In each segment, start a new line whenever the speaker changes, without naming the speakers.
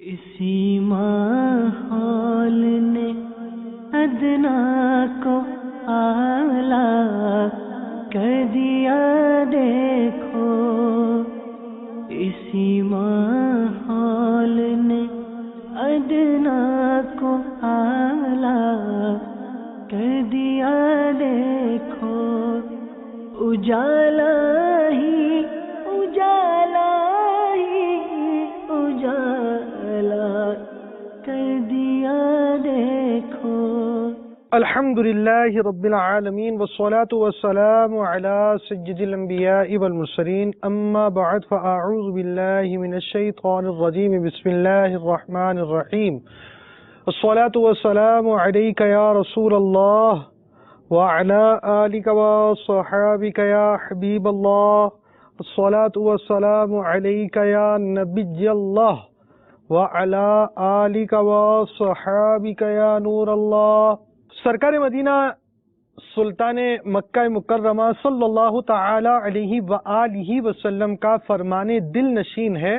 اسی ماحول نے ادنا کو اعلیٰ کر دیا دیکھو، اسی ماحول نے ادنا کو اعلیٰ کر دیا دیکھو، اجالا ہی اجالا کر دیا دیکھو۔
الحمدللہ رب العالمین والصلاة والسلام علی سید الانبیاء والمرسلین، اما بعد فاعوذ باللہ من الشیطان الرجیم، بسم اللہ الرحمن الرحیم۔ الصلاة والسلام علیک یا رسول اللہ وعلی آلک وصحابک یا حبیب اللہ، الصلاة والسلام علیک یا نبی اللہ وعلی آلک وصحابک یا نور اللہ۔ سرکار مدینہ سلطان مکہ مکرمہ صلی اللہ تعالی علیہ وآلہ وسلم کا فرمان دل نشین ہے،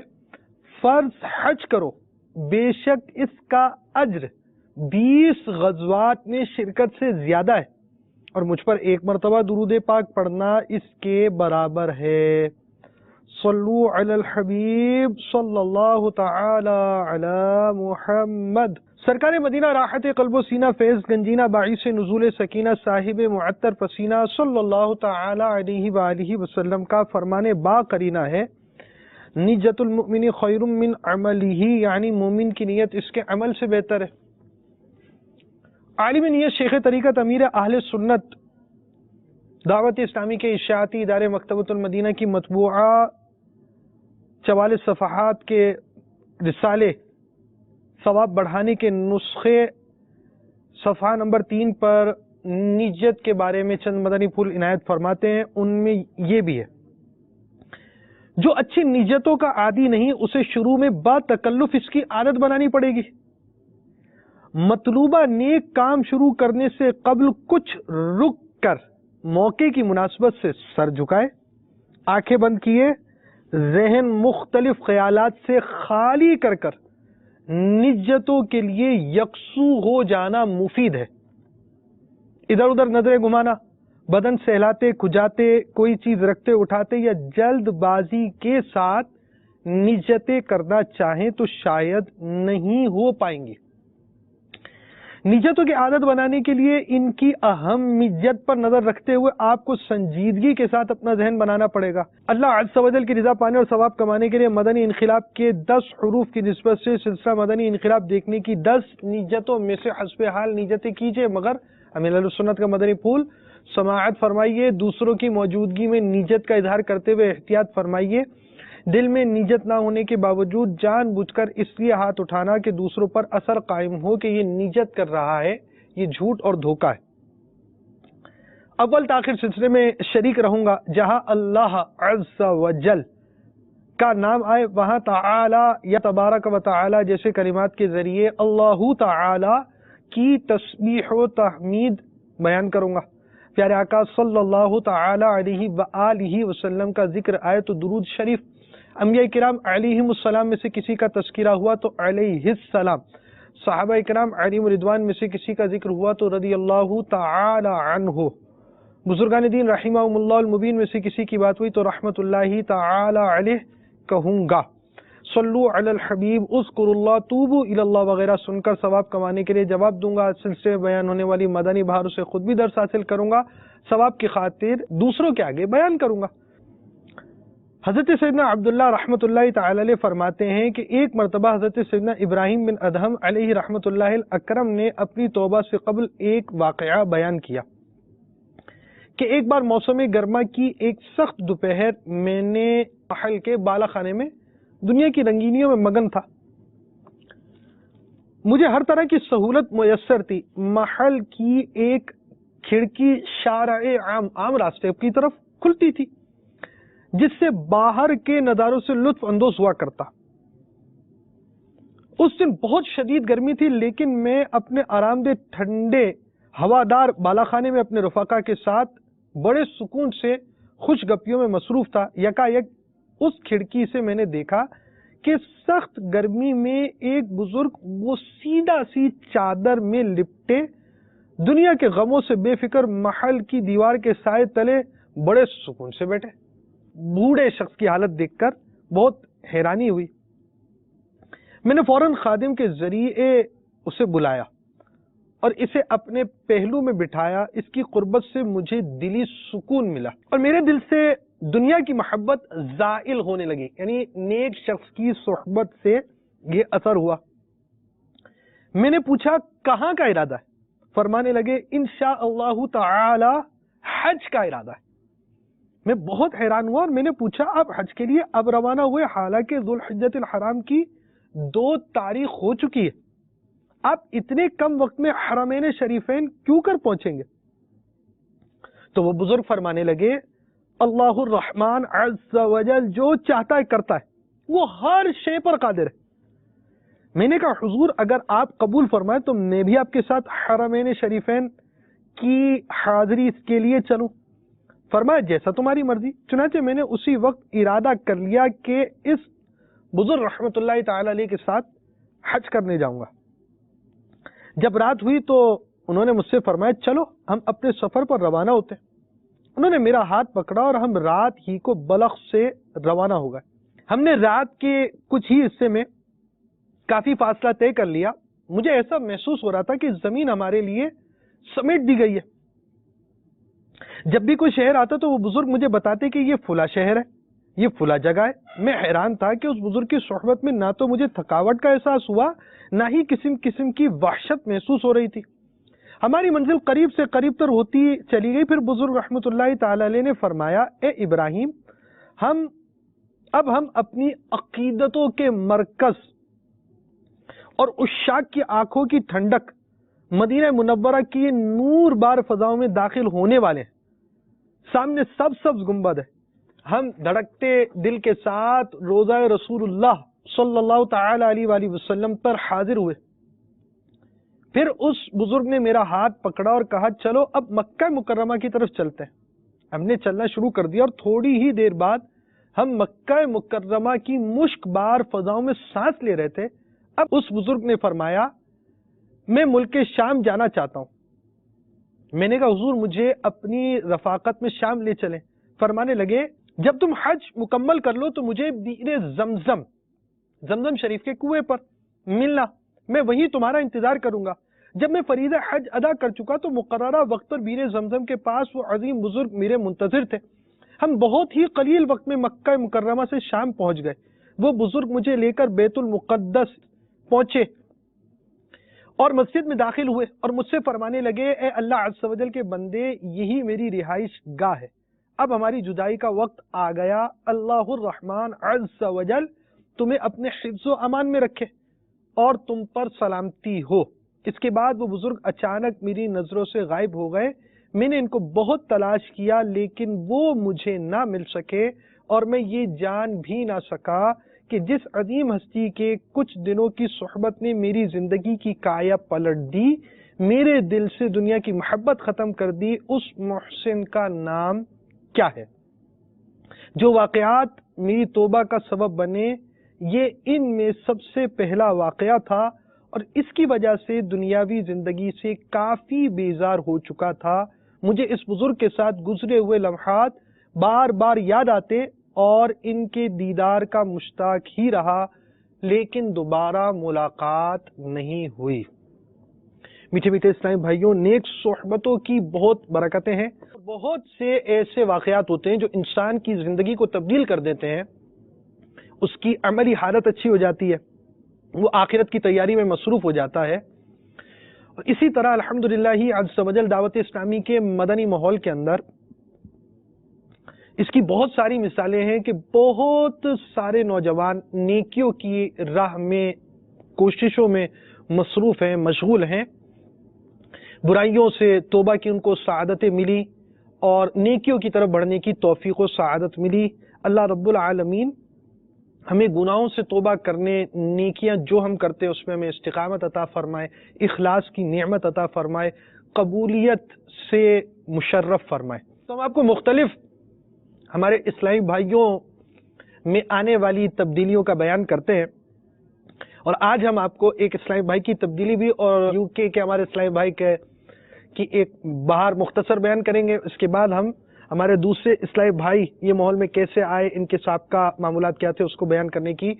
فرض حج کرو، بے شک اس کا اجر 20 غزوات میں شرکت سے زیادہ ہے، اور مجھ پر ایک مرتبہ درود پاک پڑھنا اس کے برابر ہے۔ صلو علی الحبیب صلی اللہ تعالی علی محمد۔ سرکار مدینہ راحت قلب و سینہ فیض گنجینہ باعث نزول سکینہ صاحب معطر پسینہ صلی اللہ تعالی علیہ وآلہ وسلم کا فرمان با قرینہ ہے، نیت المؤمن خیر من عملہ، یعنی مومن کی نیت اس کے عمل سے بہتر ہے۔ عالم نیت شیخ طریقت امیر اہل سنت دعوت اسلامی کے اشاعتی ادارے مکتبۃ المدینہ کی مطبوعہ 44 صفحات کے رسالے ثواب بڑھانے کے نسخے صفحہ نمبر 3 پر نیت کے بارے میں چند مدنی پھول عنایت فرماتے ہیں۔ ان میں یہ بھی ہے، جو اچھی نیتوں کا عادی نہیں اسے شروع میں با تکلف اس کی عادت بنانی پڑے گی۔ مطلوبہ نیک کام شروع کرنے سے قبل کچھ رک کر موقع کی مناسبت سے سر جھکائے، آنکھیں بند کیے، ذہن مختلف خیالات سے خالی کر کر نیتوں کے لیے یکسو ہو جانا مفید ہے۔ ادھر ادھر نظریں گھمانا، بدن سہلاتے کھجاتے، کوئی چیز رکھتے اٹھاتے یا جلد بازی کے ساتھ نیتیں کرنا چاہیں تو شاید نہیں ہو پائیں گی۔ نیتوں کی عادت بنانے کے لیے ان کی اہمیت پر نظر رکھتے ہوئے آپ کو سنجیدگی کے ساتھ اپنا ذہن بنانا پڑے گا۔ اللہ عز و جل کی رضا پانے اور ثواب کمانے کے لیے مدنی انقلاب کے 10 حروف کی نسبت سے سلسلہ مدنی انقلاب دیکھنے کی 10 نیتوں میں سے حسب حال نیتیں کیجئے، مگر امیر اہل سنت کا مدنی پھول سماعت فرمائیے، دوسروں کی موجودگی میں نیت کا اظہار کرتے ہوئے احتیاط فرمائیے۔ دل میں نیت نہ ہونے کے باوجود جان بوجھ کر اس لیے ہاتھ اٹھانا کہ دوسروں پر اثر قائم ہو کہ یہ نیت کر رہا ہے، یہ جھوٹ اور دھوکہ ہے۔ اول تاخیر سلسلے میں شریک رہوں گا، جہاں اللہ عز و جل کا نام آئے وہاں تعالی یا تبارک و تعالی جیسے کلمات کے ذریعے اللہ تعالی کی تسبیح و تحمید بیان کروں گا۔ پیارے آقا صلی اللہ تعالی علیہ وآلہ وسلم کا ذکر آئے تو درود شریف، انبیاء کرام علیہم السلام میں سے کسی کا تذکرہ ہوا تو علیہ السلام، صحابہ کرام علیہم رضوان میں سے کسی کا ذکر ہوا تو رضی اللہ تعالی عنہ، بزرگان دین رحمہم اللہ المبین میں سے کسی کی بات ہوئی تو رحمت اللہ تعالی علیہ کہوں گا۔ صلو علی الحبیب، اذکر اللہ، توبو الی اللہ وغیرہ سن کر ثواب کمانے کے لیے جواب دوں گا۔ سلسلے میں بیان ہونے والی مدنی بہاروں سے خود بھی درس حاصل کروں گا، ثواب کی خاطر دوسروں کے آگے بیان کروں گا۔ حضرت سیدنا عبداللہ رحمۃ اللہ تعالی علیہ فرماتے ہیں کہ ایک مرتبہ حضرت سیدنا ابراہیم بن ادہم علیہ رحمۃ اللہ الاکرم نے اپنی توبہ سے قبل ایک واقعہ بیان کیا کہ ایک بار موسم گرما کی ایک سخت دوپہر میں نے محل کے بالا خانے میں دنیا کی رنگینیوں میں مگن تھا۔ مجھے ہر طرح کی سہولت میسر تھی۔ محل کی ایک کھڑکی شارع عام راستے کی طرف کھلتی تھی جس سے باہر کے نظاروں سے لطف اندوز ہوا کرتا۔ اس دن بہت شدید گرمی تھی، لیکن میں اپنے آرام دہ ٹھنڈے ہوادار بالا خانے میں اپنے رفقا کے ساتھ بڑے سکون سے خوش گپیوں میں مصروف تھا۔ یکا یک اس کھڑکی سے میں نے دیکھا کہ سخت گرمی میں ایک بزرگ وہ سیدھا سی چادر میں لپٹے دنیا کے غموں سے بے فکر محل کی دیوار کے سائے تلے بڑے سکون سے بیٹھے. بوڑھے شخص کی حالت دیکھ کر بہت حیرانی ہوئی. میں نے فوراً خادم کے ذریعے اسے بلایا اور اسے اپنے پہلو میں بٹھایا. اس کی قربت سے مجھے دلی سکون ملا اور میرے دل سے دنیا کی محبت زائل ہونے لگی. یعنی نیک شخص کی صحبت سے یہ اثر ہوا. میں نے پوچھا کہاں کا ارادہ ہے؟ فرمانے لگے انشاءاللہ تعالی حج کا ارادہ ہے. میں بہت حیران ہوا اور میں نے پوچھا آپ حج کے لیے اب روانہ ہوئے، حالانکہ ذوالحجۃ الحرام کی 2 تاریخ ہو چکی ہے، آپ اتنے کم وقت میں حرمین شریفین کیوں کر پہنچیں گے؟ تو وہ بزرگ فرمانے لگے اللہ الرحمن عز وجل جو چاہتا ہے کرتا ہے، وہ ہر شے پر قادر ہے. میں نے کہا حضور اگر آپ قبول فرمائیں تو میں بھی آپ کے ساتھ حرمین شریفین کی حاضری اس کے لیے چلوں. فرمایا جیسا تمہاری مرضی. چنانچہ میں نے اسی وقت ارادہ کر لیا کہ اس بزرگ رحمت اللہ تعالی علیہ کے ساتھ حج کرنے جاؤں گا. جب رات ہوئی تو انہوں نے مجھ سے فرمایا چلو ہم اپنے سفر پر روانہ ہوتے. انہوں نے میرا ہاتھ پکڑا اور ہم رات ہی کو بلخ سے روانہ ہو گئے. ہم نے رات کے کچھ ہی حصے میں کافی فاصلہ طے کر لیا. مجھے ایسا محسوس ہو رہا تھا کہ زمین ہمارے لیے سمیٹ دی گئی ہے. جب بھی کوئی شہر آتا تو وہ بزرگ مجھے بتاتے کہ یہ فلاں شہر ہے، یہ فلاں جگہ ہے. میں حیران تھا کہ اس بزرگ کی صحبت میں نہ تو مجھے تھکاوٹ کا احساس ہوا نہ ہی قسم کی وحشت محسوس ہو رہی تھی. ہماری منزل قریب سے قریب تر ہوتی چلی گئی. پھر بزرگ رحمت اللہ تعالی علیہ نے فرمایا اے ابراہیم ہم اپنی عقیدتوں کے مرکز اور عشاق کی آنکھوں کی ٹھنڈک مدینہ منورہ کی نور بار فضاؤں میں داخل ہونے والے ہیں. سامنے سبز گنبد ہے. ہم دھڑکتے دل کے ساتھ روضہ رسول اللہ صلی اللہ تعالی علیہ وآلہ وسلم پر حاضر ہوئے. پھر اس بزرگ نے میرا ہاتھ پکڑا اور کہا چلو اب مکہ مکرمہ کی طرف چلتے ہیں. ہم نے چلنا شروع کر دیا اور تھوڑی ہی دیر بعد ہم مکہ مکرمہ کی مشک بار فضاؤں میں سانس لے رہے تھے. اب اس بزرگ نے فرمایا میں ملک شام جانا چاہتا ہوں. میں نے کہا حضور مجھے اپنی رفاقت میں شام لے چلیں. فرمانے لگے جب تم حج مکمل کر لو تو مجھے بئر زمزم شریف کے کنویں پر ملنا، میں وہی تمہارا انتظار کروں گا. جب میں فریضہ حج ادا کر چکا تو مقررہ وقت پر بئر زمزم کے پاس وہ عظیم بزرگ میرے منتظر تھے. ہم بہت ہی قلیل وقت میں مکہ مکرمہ سے شام پہنچ گئے. وہ بزرگ مجھے لے کر بیت المقدس پہنچے اور مسجد میں داخل ہوئے اور مجھ سے فرمانے لگے اے اللہ عز و جل کے بندے یہی میری رہائش گاہ ہے، اب ہماری جدائی کا وقت آ گیا. اللہ الرحمن عز و جل تمہیں اپنے حفظ و امان میں رکھے اور تم پر سلامتی ہو. اس کے بعد وہ بزرگ اچانک میری نظروں سے غائب ہو گئے. میں نے ان کو بہت تلاش کیا لیکن وہ مجھے نہ مل سکے اور میں یہ جان بھی نہ سکا کہ جس عظیم ہستی کے کچھ دنوں کی صحبت نے میری زندگی کی کایا پلٹ دی، میرے دل سے دنیا کی محبت ختم کر دی، اس محسن کا نام کیا ہے. جو واقعات میری توبہ کا سبب بنے یہ ان میں سب سے پہلا واقعہ تھا اور اس کی وجہ سے دنیاوی زندگی سے کافی بیزار ہو چکا تھا. مجھے اس بزرگ کے ساتھ گزرے ہوئے لمحات بار بار یاد آتے اور ان کے دیدار کا مشتاق ہی رہا، لیکن دوبارہ ملاقات نہیں ہوئی. میٹھے میٹھے اسلامی بھائیوں، نیک صحبتوں کی بہت برکتیں ہیں. بہت سے ایسے واقعات ہوتے ہیں جو انسان کی زندگی کو تبدیل کر دیتے ہیں. اس کی عملی حالت اچھی ہو جاتی ہے، وہ آخرت کی تیاری میں مصروف ہو جاتا ہے. اور اسی طرح الحمدللہ عز و جل دعوت اسلامی کے مدنی ماحول کے اندر اس کی بہت ساری مثالیں ہیں کہ بہت سارے نوجوان نیکیوں کی راہ میں کوششوں میں مصروف ہیں، مشغول ہیں. برائیوں سے توبہ کی ان کو سعادتیں ملی اور نیکیوں کی طرف بڑھنے کی توفیق و سعادت ملی. اللہ رب العالمین ہمیں گناہوں سے توبہ کرنے، نیکیاں جو ہم کرتے ہیں اس میں ہمیں استقامت عطا فرمائے، اخلاص کی نعمت عطا فرمائے، قبولیت سے مشرف فرمائے. تو ہم آپ کو مختلف ہمارے اسلامی بھائیوں میں آنے والی تبدیلیوں کا بیان کرتے ہیں. اور آج ہم آپ کو ایک اسلامی بھائی کی تبدیلی بھی اور یو کے ہمارے اسلامی بھائی کی ایک بہار مختصر بیان کریں گے. اس کے بعد ہم ہمارے دوسرے اسلامی بھائی یہ ماحول میں کیسے آئے، ان کے سابقہ معاملات کیا تھے، اس کو بیان کرنے کی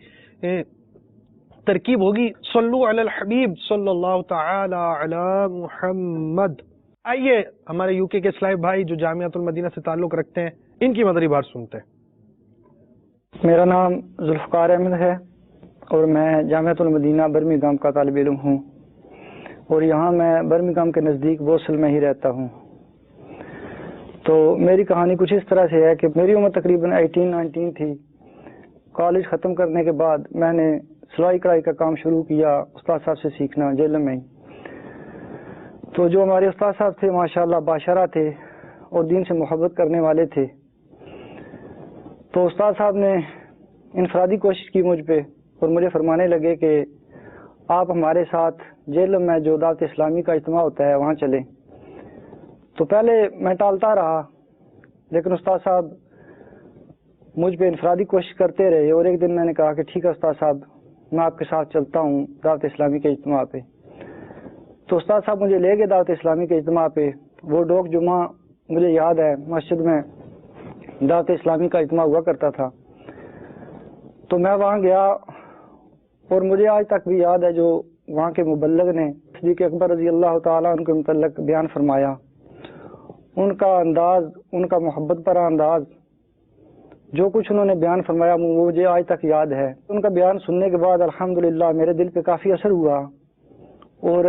ترکیب ہوگی. صلو علی الحبیب صلی اللہ تعالی علی محمد. آئیے ہمارے یو کے اسلامی بھائی جو جامعۃ المدینہ سے تعلق رکھتے ہیں ان کی مدری بات سنتے ہیں.
میرا نام ذوالفقار احمد ہے اور میں جامعۃ المدینہ برمنگھم کا طالب علم ہوں، اور یہاں میں برمنگھم کے نزدیک بوسل میں ہی رہتا ہوں. تو میری کہانی کچھ اس طرح سے ہے کہ میری عمر تقریباً 18-19 تھی. کالج ختم کرنے کے بعد میں نے سلائی کڑھائی کا کام شروع کیا استاد صاحب سے سیکھنا جیلم میں. تو جو ہمارے استاد صاحب تھے ماشاءاللہ باشرہ تھے اور دین سے محبت کرنے والے تھے. تو استاد صاحب نے انفرادی کوشش کی مجھ پہ اور مجھے فرمانے لگے کہ آپ ہمارے ساتھ جیلم میں جو دعوت اسلامی کا اجتماع ہوتا ہے وہاں چلیں. تو پہلے میں ٹالتا رہا، لیکن استاد صاحب مجھ پہ انفرادی کوشش کرتے رہے، اور ایک دن میں نے کہا کہ ٹھیک ہے استاد صاحب میں آپ کے ساتھ چلتا ہوں دعوت اسلامی کے اجتماع پہ. تو استاد صاحب مجھے لے گئے دعوت اسلامی کے اجتماع پہ. وہ ڈوک جمعہ مجھے یاد ہے مسجد میں دعوت اسلامی کا اجتماع ہوا کرتا تھا. تو میں وہاں گیا اور مجھے آج تک بھی یاد ہے جو وہاں کے مبلغ نے صدیق اکبر رضی اللہ تعالیٰ ان کے متعلق بیان فرمایا. ان کا انداز، ان کا محبت بھرا انداز، جو کچھ انہوں نے بیان فرمایا وہ مجھے آج تک یاد ہے. ان کا بیان سننے کے بعد الحمدللہ میرے دل پہ کافی اثر ہوا، اور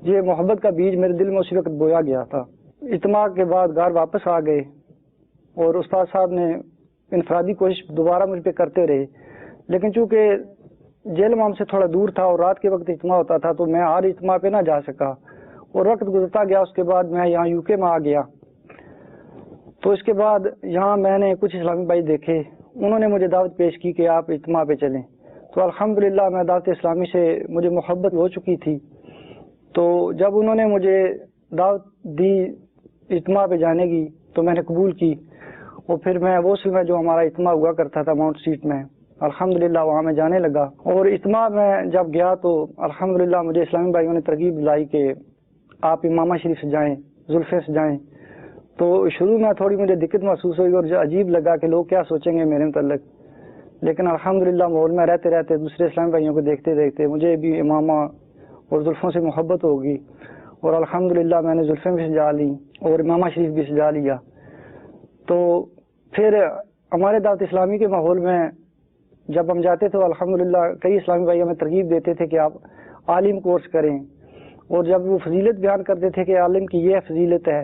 یہ محبت کا بیج میرے دل میں اسی وقت بویا گیا تھا. اجتماع کے بعد گھر واپس آ گئے اور استاد صاحب نے انفرادی کوشش دوبارہ مجھ پہ کرتے رہے، لیکن چونکہ جیل ہم سے تھوڑا دور تھا اور رات کے وقت اجتماع ہوتا تھا تو میں ہر اجتماع پہ نہ جا سکا، اور وقت گزرتا گیا. اس کے بعد میں یہاں یو کے میں آ گیا. تو اس کے بعد یہاں میں نے کچھ اسلامی بھائی دیکھے، انہوں نے مجھے دعوت پیش کی کہ آپ اجتماع پہ چلیں. تو الحمدللہ میں دعوت اسلامی سے مجھے محبت ہو چکی تھی. تو جب انہوں نے مجھے دعوت دی اجتماع پہ جانے کی تو میں نے قبول کی، اور پھر میں بوسل میں جو ہمارا اجتماع ہوا کرتا تھا ماؤنٹ سیٹ میں الحمدللہ وہاں میں جانے لگا. اور اجتماع میں جب گیا تو الحمدللہ مجھے اسلامی بھائیوں نے ترغیب دلائی کہ آپ امامہ شریف سے جائیں، زلفے سے جائیں. تو شروع میں تھوڑی مجھے دقت محسوس ہوئی اور عجیب لگا کہ لوگ کیا سوچیں گے میرے متعلق، لیکن الحمدللہ ماحول میں رہتے رہتے دوسرے اسلامی بھائیوں کو دیکھتے دیکھتے مجھے بھی امامہ اور زلفوں سے محبت ہوگی، اور الحمدللہ میں نے زلفیں بھی سجا لی اور امامہ شریف بھی سجا لیا. تو پھر ہمارے دعوت اسلامی کے ماحول میں جب ہم جاتے تو الحمدللہ کئی اسلامی بھائی ہمیں ترغیب دیتے تھے کہ آپ عالم کورس کریں، اور جب وہ فضیلت بیان کرتے تھے کہ عالم کی یہ فضیلت ہے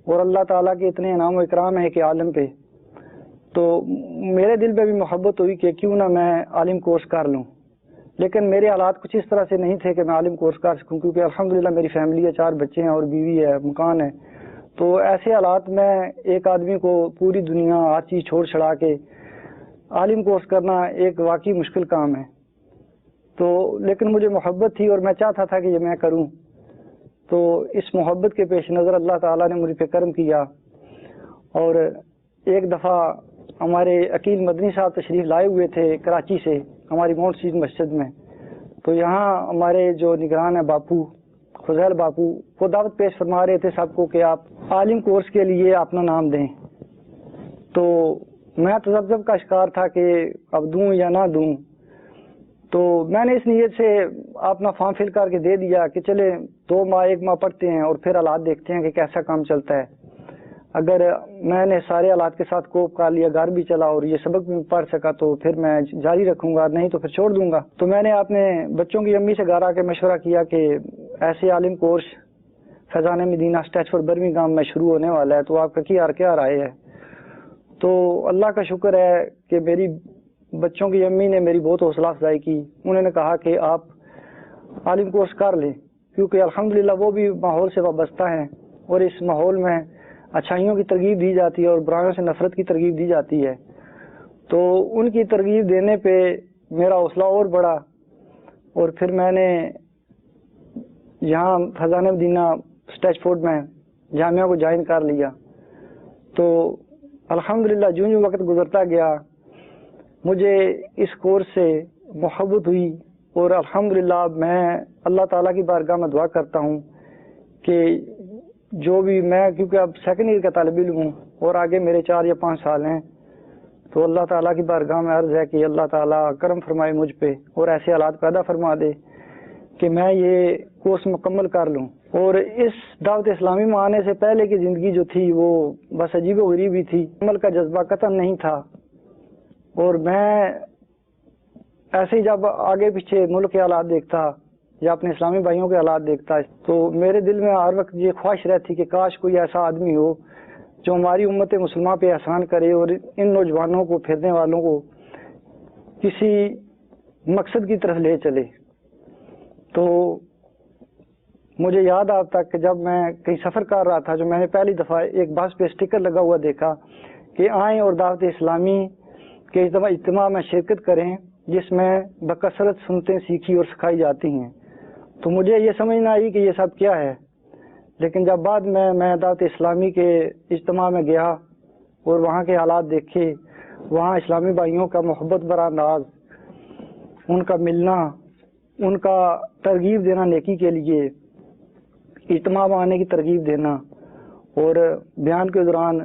اور اللہ تعالیٰ کے اتنے انعام و اکرام ہے کہ عالم پہ، تو میرے دل پہ بھی محبت ہوئی کہ کیوں نہ میں عالم کورس کر لوں. لیکن میرے حالات کچھ اس طرح سے نہیں تھے کہ میں عالم کورس کر سکوں، کیونکہ الحمدللہ میری فیملی ہے، 4 بچے ہیں اور بیوی ہے، مکان ہے. تو ایسے حالات میں ایک آدمی کو پوری دنیا ہر چیز چھوڑ چھڑا کے عالم کورس کرنا ایک واقعی مشکل کام ہے. تو لیکن مجھے محبت تھی اور میں چاہتا تھا کہ یہ میں کروں. تو اس محبت کے پیش نظر اللہ تعالیٰ نے مجھ پہ کرم کیا، اور ایک دفعہ ہمارے عقیل مدنی صاحب تشریف لائے ہوئے تھے کراچی سے ہماری ماؤنٹ سیٹ مسجد میں. تو یہاں ہمارے جو نگران ہیں باپو فضیل باپو وہ دعوت پیش فرما رہے تھے سب کو کہ آپ عالم کورس کے لیے اپنا نام دیں. تو میں تذبذب کا شکار تھا کہ اب دوں یا نہ دوں. تو میں نے اس نیت سے اپنا فارم فل کر کے دے دیا کہ چلے 2 ماہ 1 ماہ پڑھتے ہیں اور پھر حالات دیکھتے ہیں کہ کیسا کام چلتا ہے. اگر میں نے سارے حالات کے ساتھ کوپ کر لیا، گھر بھی چلا اور یہ سبق بھی پڑھ سکا تو پھر میں جاری رکھوں گا، نہیں تو پھر چھوڑ دوں گا. تو میں نے اپنے بچوں کی امی سے گھر آ کے مشورہ کیا کہ ایسے عالم کورس فیضان مدینہ اسٹیچفورڈ برمنگھم میں شروع ہونے والا ہے، تو آپ کا کیا رائے ہے. تو اللہ کا شکر ہے کہ میری بچوں کی امی نے میری بہت حوصلہ افزائی کی. انہوں نے کہا کہ آپ عالم کورس کر لیں، کیونکہ الحمدللہ وہ بھی ماحول سے وابستہ ہیں اور اس ماحول میں اچھائیوں کی ترغیب دی جاتی ہے اور برائیوں سے نفرت کی ترغیب دی جاتی ہے. تو ان کی ترغیب دینے پہ میرا حوصلہ اور بڑھا، اور پھر میں نے یہاں فیضان مدینہ اسٹیچفورڈ میں جامعہ کو جوائن کر لیا. تو الحمدللہ جو وقت گزرتا گیا مجھے اس کورس سے محبت ہوئی، اور الحمدللہ میں اللہ تعالیٰ کی بارگاہ میں دعا کرتا ہوں کہ جو بھی میں، کیونکہ اب سیکنڈ ایئر کا طالب علم ہوں اور آگے میرے 4 یا 5 سال ہیں، تو اللہ تعالیٰ کی بارگاہ میں عرض ہے کہ اللہ تعالیٰ کرم فرمائے مجھ پہ اور ایسے حالات پیدا فرما دے کہ میں یہ کورس مکمل کر لوں۔ اور اس دعوت اسلامی میں آنے سے پہلے کی زندگی جو تھی وہ بس عجیب و غریب ہی تھی، عمل کا جذبہ قطعا نہیں تھا، اور میں ایسے ہی جب آگے پیچھے ملک کے حالات دیکھتا یا اپنے اسلامی بھائیوں کے حالات دیکھتا تو میرے دل میں ہر وقت یہ خواہش رہتی کہ کاش کوئی ایسا آدمی ہو جو ہماری امت مسلمہ پہ احسان کرے اور ان نوجوانوں کو، پھرنے والوں کو کسی مقصد کی طرف لے چلے۔ تو مجھے یاد آتا کہ جب میں کہیں سفر کر رہا تھا، جو میں نے پہلی دفعہ ایک بس پہ اسٹیکر لگا ہوا دیکھا کہ آئیں اور دعوت اسلامی کے اجتماع میں شرکت کریں جس میں بکثرت سنتیں سیکھی اور سکھائی جاتی ہیں، تو مجھے یہ سمجھ نہ آئی کہ یہ سب کیا ہے۔ لیکن جب بعد میں دعوت اسلامی کے اجتماع میں گیا اور وہاں کے حالات دیکھے، وہاں اسلامی بھائیوں کا محبت برا انداز، ان کا ملنا، ان کا ترغیب دینا نیکی کے لیے، اجتماع میں آنے کی ترغیب دینا، اور بیان کے دوران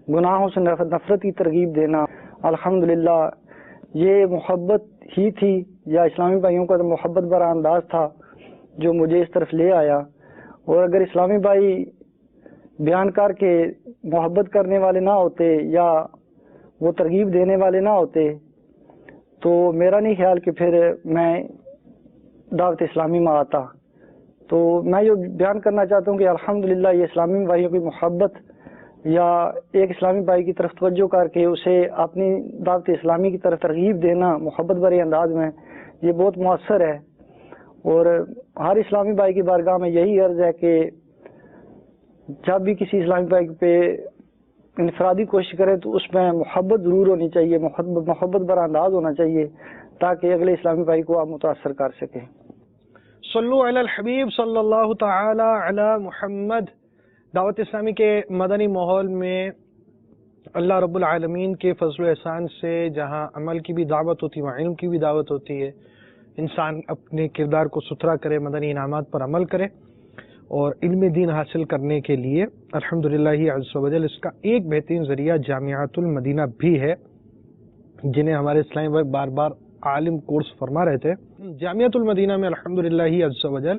گناہوں سے نفرت کی ترغیب دینا، الحمدللہ یہ محبت ہی تھی یا اسلامی بھائیوں کا محبت برا انداز تھا جو مجھے اس طرف لے آیا۔ اور اگر اسلامی بھائی بیان کر کے محبت کرنے والے نہ ہوتے یا وہ ترغیب دینے والے نہ ہوتے تو میرا نہیں خیال کہ پھر میں دعوت اسلامی میں آتا۔ تو میں یہ بیان کرنا چاہتا ہوں کہ الحمدللہ یہ اسلامی بھائیوں کی محبت یا ایک اسلامی بھائی کی طرف توجہ کر کے اسے اپنی دعوت اسلامی کی طرف ترغیب دینا محبت بھرے انداز میں، یہ بہت مؤثر ہے۔ اور ہر اسلامی بھائی کی بارگاہ میں یہی عرض ہے کہ جب بھی کسی اسلامی بھائی پہ انفرادی کوشش کرے تو اس میں محبت ضرور ہونی چاہیے، محبت بھرا انداز ہونا چاہیے تاکہ اگلے اسلامی بھائی کو آپ متاثر کر سکیں۔
صلو علی الحبیب صلی اللہ تعالی علی محمد۔ دعوت اسلامی کے مدنی ماحول میں اللہ رب العالمین کے فضل و احسان سے جہاں عمل کی بھی دعوت ہوتی ہے وہاں علم کی بھی دعوت ہوتی ہے۔ انسان اپنے کردار کو ستھرا کرے، مدنی انعامات پر عمل کرے اور علم دین حاصل کرنے کے لیے الحمدللہ عز و جل اس کا ایک بہترین ذریعہ جامعۃ المدینہ بھی ہے، جنہیں ہمارے اسلامی بھائی بار بار عالم کورس فرما رہے تھے۔ جامعۃ المدینہ میں الحمدللہ عز و جل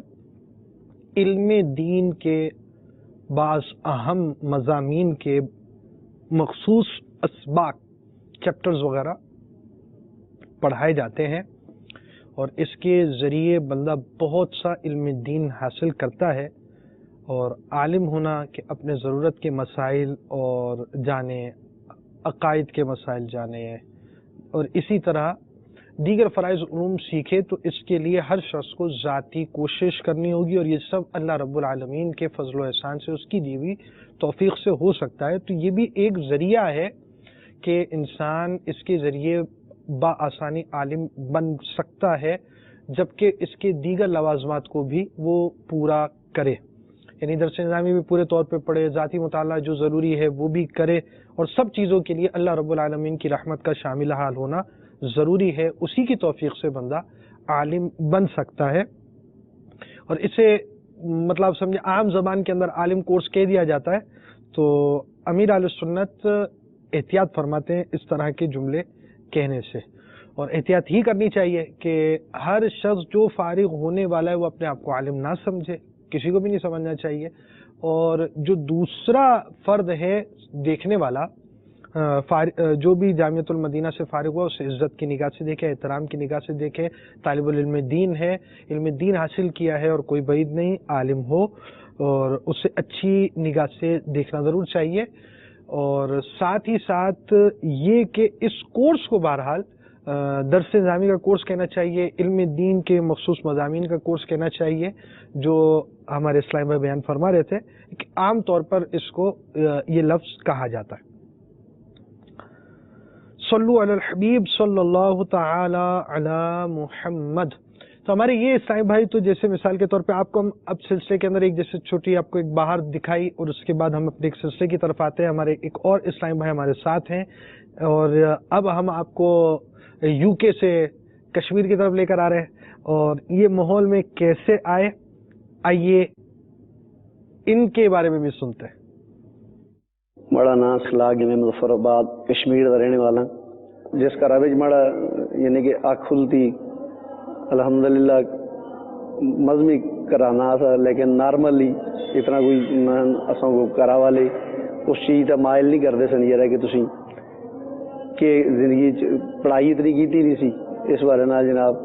علم دین کے بعض اہم مضامین کے مخصوص اسباق چیپٹرز وغیرہ پڑھائے جاتے ہیں، اور اس کے ذریعے بندہ بہت سا علم دین حاصل کرتا ہے، اور عالم ہونا کہ اپنے ضرورت کے مسائل اور جانے، عقائد کے مسائل جانے، اور اسی طرح دیگر فرائض علوم سیکھے، تو اس کے لیے ہر شخص کو ذاتی کوشش کرنی ہوگی، اور یہ سب اللہ رب العالمین کے فضل و احسان سے، اس کی دی ہوئی توفیق سے ہو سکتا ہے۔ تو یہ بھی ایک ذریعہ ہے کہ انسان اس کے ذریعے بآسانی عالم بن سکتا ہے، جبکہ اس کے دیگر لوازمات کو بھی وہ پورا کرے، یعنی درس نظامی بھی پورے طور پہ پڑھے، ذاتی مطالعہ جو ضروری ہے وہ بھی کرے، اور سب چیزوں کے لیے اللہ رب العالمین کی رحمت کا شامل حال ہونا ضروری ہے۔ اسی کی توفیق سے بندہ عالم بن سکتا ہے، اور اسے مطلب سمجھے عام زبان کے اندر عالم کورس کہہ دیا جاتا ہے، تو امیر اہل سنت احتیاط فرماتے ہیں اس طرح کے جملے کہنے سے، اور احتیاط ہی کرنی چاہیے کہ ہر شخص جو فارغ ہونے والا ہے وہ اپنے آپ کو عالم نہ سمجھے، کسی کو بھی نہیں سمجھنا چاہیے، اور جو دوسرا فرد ہے دیکھنے والا جو بھی جامعۃ المدینہ سے فارغ ہوا اسے عزت کی نگاہ سے دیکھے، احترام کی نگاہ سے دیکھے، طالب العلم دین ہے، علم دین حاصل کیا ہے اور کوئی بعید نہیں عالم ہو، اور اسے اچھی نگاہ سے دیکھنا ضرور چاہیے۔ اور ساتھ ہی ساتھ یہ کہ اس کورس کو بہرحال درس نظامی کا کورس کہنا چاہیے، علم دین کے مخصوص مضامین کا کورس کہنا چاہیے، جو ہمارے اسلامی بھائی بیان فرما رہے تھے کہ عام طور پر اس کو یہ لفظ کہا جاتا ہے۔ صلو علی الحبیب صلی اللہ تعالی علی محمد۔ تو ہمارے یہ اسلامی بھائی، تو جیسے مثال کے طور پہ آپ کو ہم اب سلسلے کے اندر ایک جیسے چھوٹی آپ کو ایک باہر دکھائی، اور اس کے بعد ہم اپنے ایک سلسلے کی طرف آتے ہیں. ہمارے ایک اور اسلامی بھائی ہمارے ساتھ ہیں، اور اب ہم آپ کو یو کے سے کشمیر کی طرف لے کر آ رہے ہیں. اور یہ ماحول میں کیسے آئے، آئیے ان کے بارے میں بھی سنتے ہیں.
مڑا نام سلاگ میں مظفر آباد کشمیر کا رہنے والا، جس کا روج مڑا یعنی کہ آنکھ کھلتی الحمدللہ مذہبی کرانا تھا، لیکن نارملی اتنا کوئی اساں کو کرا والے اس چیز کا مائل نہیں کرتے سن. یہ کہ تسی کہ زندگی پڑھائی اتنی کیتی نہیں سی، اس بارے نال جناب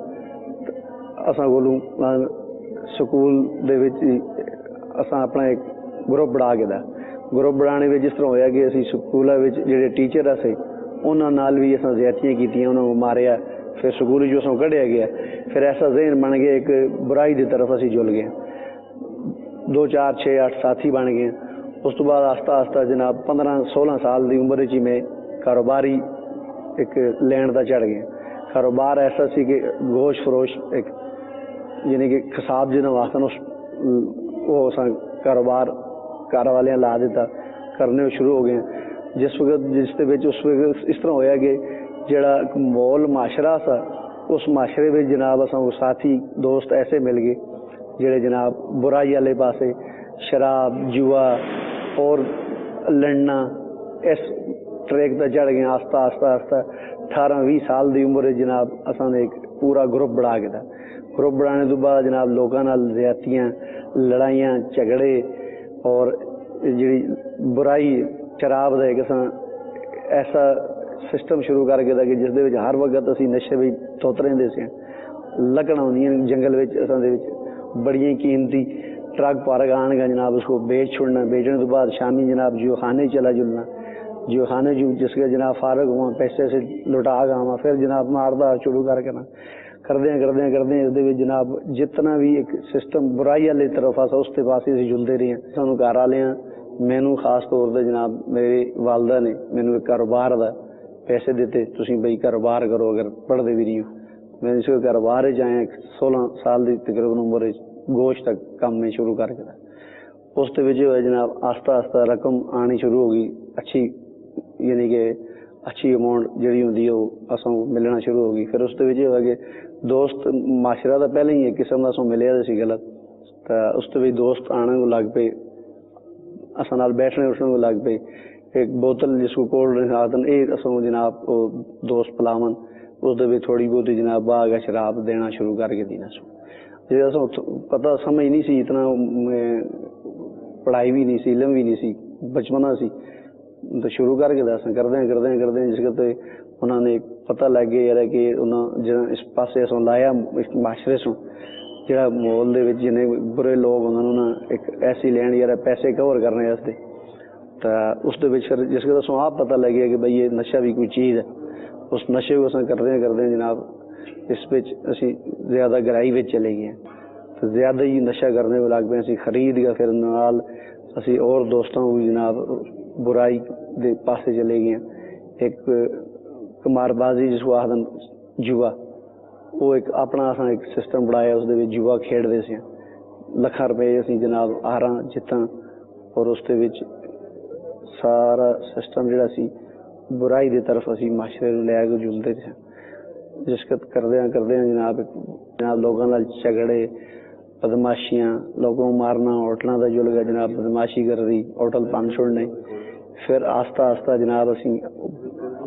اساں کولوں سکول دے وچ اساں اپنا ایک گروپ بنا کے دا گروپ بنانے میں جس طرح ہویا کہ اسی سکولاں وچ جڑے ٹیچر اسے انہاں نال بھی اساں زیادتیاں کیتیاں، انہاں کو ماریا، پھر سکول جو اساں کڈیا گیا، پھر ایسا ذہن بن گیا ایک برائی دی طرف اسی جل گئے. 2 4 6 8 ساتھی بن گئے. اس تو بعد آہستہ آہستہ جناب 15 16 سال دی عمر وچ میں کاروباری ایک لین دا چڑھ گیا. کاروبار ایسا سی کہ گوشت فروش ایک یعنی کہ خساب جنہاں واسطے وہ اساں کاروبار کار والے لا دیتا کرنے شروع ہو گئے. جس وقت اس وقت اس طرح ہویا کہ جڑا مول معاشرہ سا، اس معاشرے میں جناب اساں وہ ساتھی دوست ایسے مل گئے جڑے جناب برائی والے پاسے شراب جوا اور لڑنا اس ٹریک تے چڑھ گئے. آہستہ آہستہ آہستہ 18 20 سال دی عمر جناب اساں نے ایک پورا گروپ بنا کے دا. گروپ بنانے تو بعد جناب لوکاں نال زیادتیاں لڑائیاں جھگڑے اور جڑی برائی شراب دا ایک ایسا سسٹم شروع کر کے دا کہ جس دے وچ ہر وقت اسی نشے وچ توت رہندے سی. لکڑاں ہوندیاں جنگل وچ اساں دے وچ بڑی قیمتی ٹرک پارک آن گا جناب، اس کو بیچ چھوڑنا، بیچنے تو بعد شامی جناب جو خانے چلا جلنا، جو خانے جو جس کے جناب فارغ ہوا پیسے سے لٹا گا ہوا، پھر جناب ماردہ شروع کر کے نا کردیں اس دے وچ جناب جتنا بھی ایک سسٹم برائی والی طرف آسا اس تے پاسے سے جلتے رہے ہیں. سانو گھر والے مینوں خاص طور تے جناب میری والدہ نے مینوں ایک کاروبار دا پیسے دیتے، تسی بھئی کاروبار کرو اگر پڑھتے بھی نہیں ہو. میں اس کو کاروبار جائیں 16 سال دی تقریباً عمر گوشت تک کام میں شروع کر کے اس تے وچ جو ہے جناب آہستہ آہستہ رقم آنی شروع ہو گئی، اچھی یعنی کہ اچھی اماؤنٹ جڑی ہوندی ہے وہ اساں ملنا شروع ہو گئی. پھر اس تے وچ ہوا کہ دوست معاشرہ دا پہلے ہی ایک قسم دا سو ملیا سی غلط، تا اس تے وچ دوست آنے کو لگ پے، اساں نال بیٹھنے اٹھنے کو لگ پے. ایک بوتل جس کو کولڈ ڈرنک آدن اے اساں جناب وہ دوست پلاون، اس دے وچ تھوڑی بہت جناب باغ شراب دینا شروع کر کے دینا سو. جی اساں پتہ سمجھ نہیں سی، اتنا پڑھائی بھی نہیں سی، علم بھی نہیں سی، بچپنا سی تو شروع کر کے دس کردیں جس کے انہوں نے پتہ لگ گیا یار کہ انہوں جہاں اس پاسے اسوں لایا اس معاشرے سوں جہاں ماحول دے وچ جنے برے لوگ انہوں نے ایک ایسی لین یار پیسے کور کرنے واسطے، تو اس دے وچ پھر جس کے اسوں آپ پتہ لگ گیا کہ بھئی یہ نشہ بھی کوئی چیز ہے. اس نشے کو اساں کردیں جناب اس وچ اسی زیادہ گہرائی وچ چلے گئے تو زیادہ ہی نشہ کرنے کو لگ پے. اسی خرید گیا پھر نال اسی اور دوستوں کو جناب برائی دے پاسے چلے گئے. ایک کمار بازی جس کو آخدن جوا، وہ ایک اپنا اساں ایک سسٹم بنایا، اس دے وچ جوا کھیڈدے سی، لکھاں روپے اسی جناب ہاراں جتاں، اور اس دے وچ سارا سسٹم جڑا سی برائی دی طرف اسی معاشرے نوں لے کے جلدے تھے. جس کے کردیاں جناب لوگوں نال جھگڑے بدماشیاں، لوگوں مارنا، ہوٹلاں دا جل گیا جناب بدماشی کر دی، ہوٹل پان چھوڑنے. پھر آہستہ آہستہ جناب اسی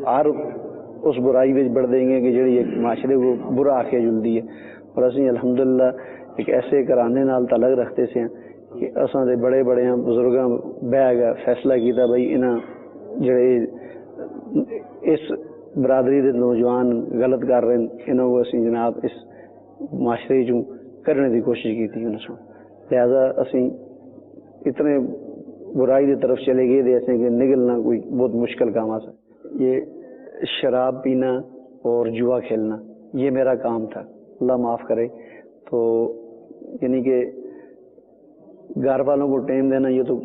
ہر اس برائی وچ بڑھ دیں گے کہ جڑی ایک معاشرے کو برا آکھیا جلدی ہے. اور اسی الحمدللہ ایک ایسے گھرانے نال تعلق رکھتے سے کہ اساں دے بڑے بزرگاں بیٹھ گیا فیصلہ کیتا بھئی انہاں جڑے اس برادری دے نوجوان غلط کر رہے ہیں، انہوں کو اسی جناب اس معاشرے چوں کرنے دی کوشش کی تھی انہوں نے. لہذا اسی اتنے برائی دی طرف چلے گئے دے کہ نگلنا کوئی بہت مشکل کام آ سکتا. یہ شراب پینا اور جوا کھیلنا یہ میرا کام تھا، اللہ معاف کرے. تو یعنی کہ گھر والوں کو ٹائم دینا یہ تو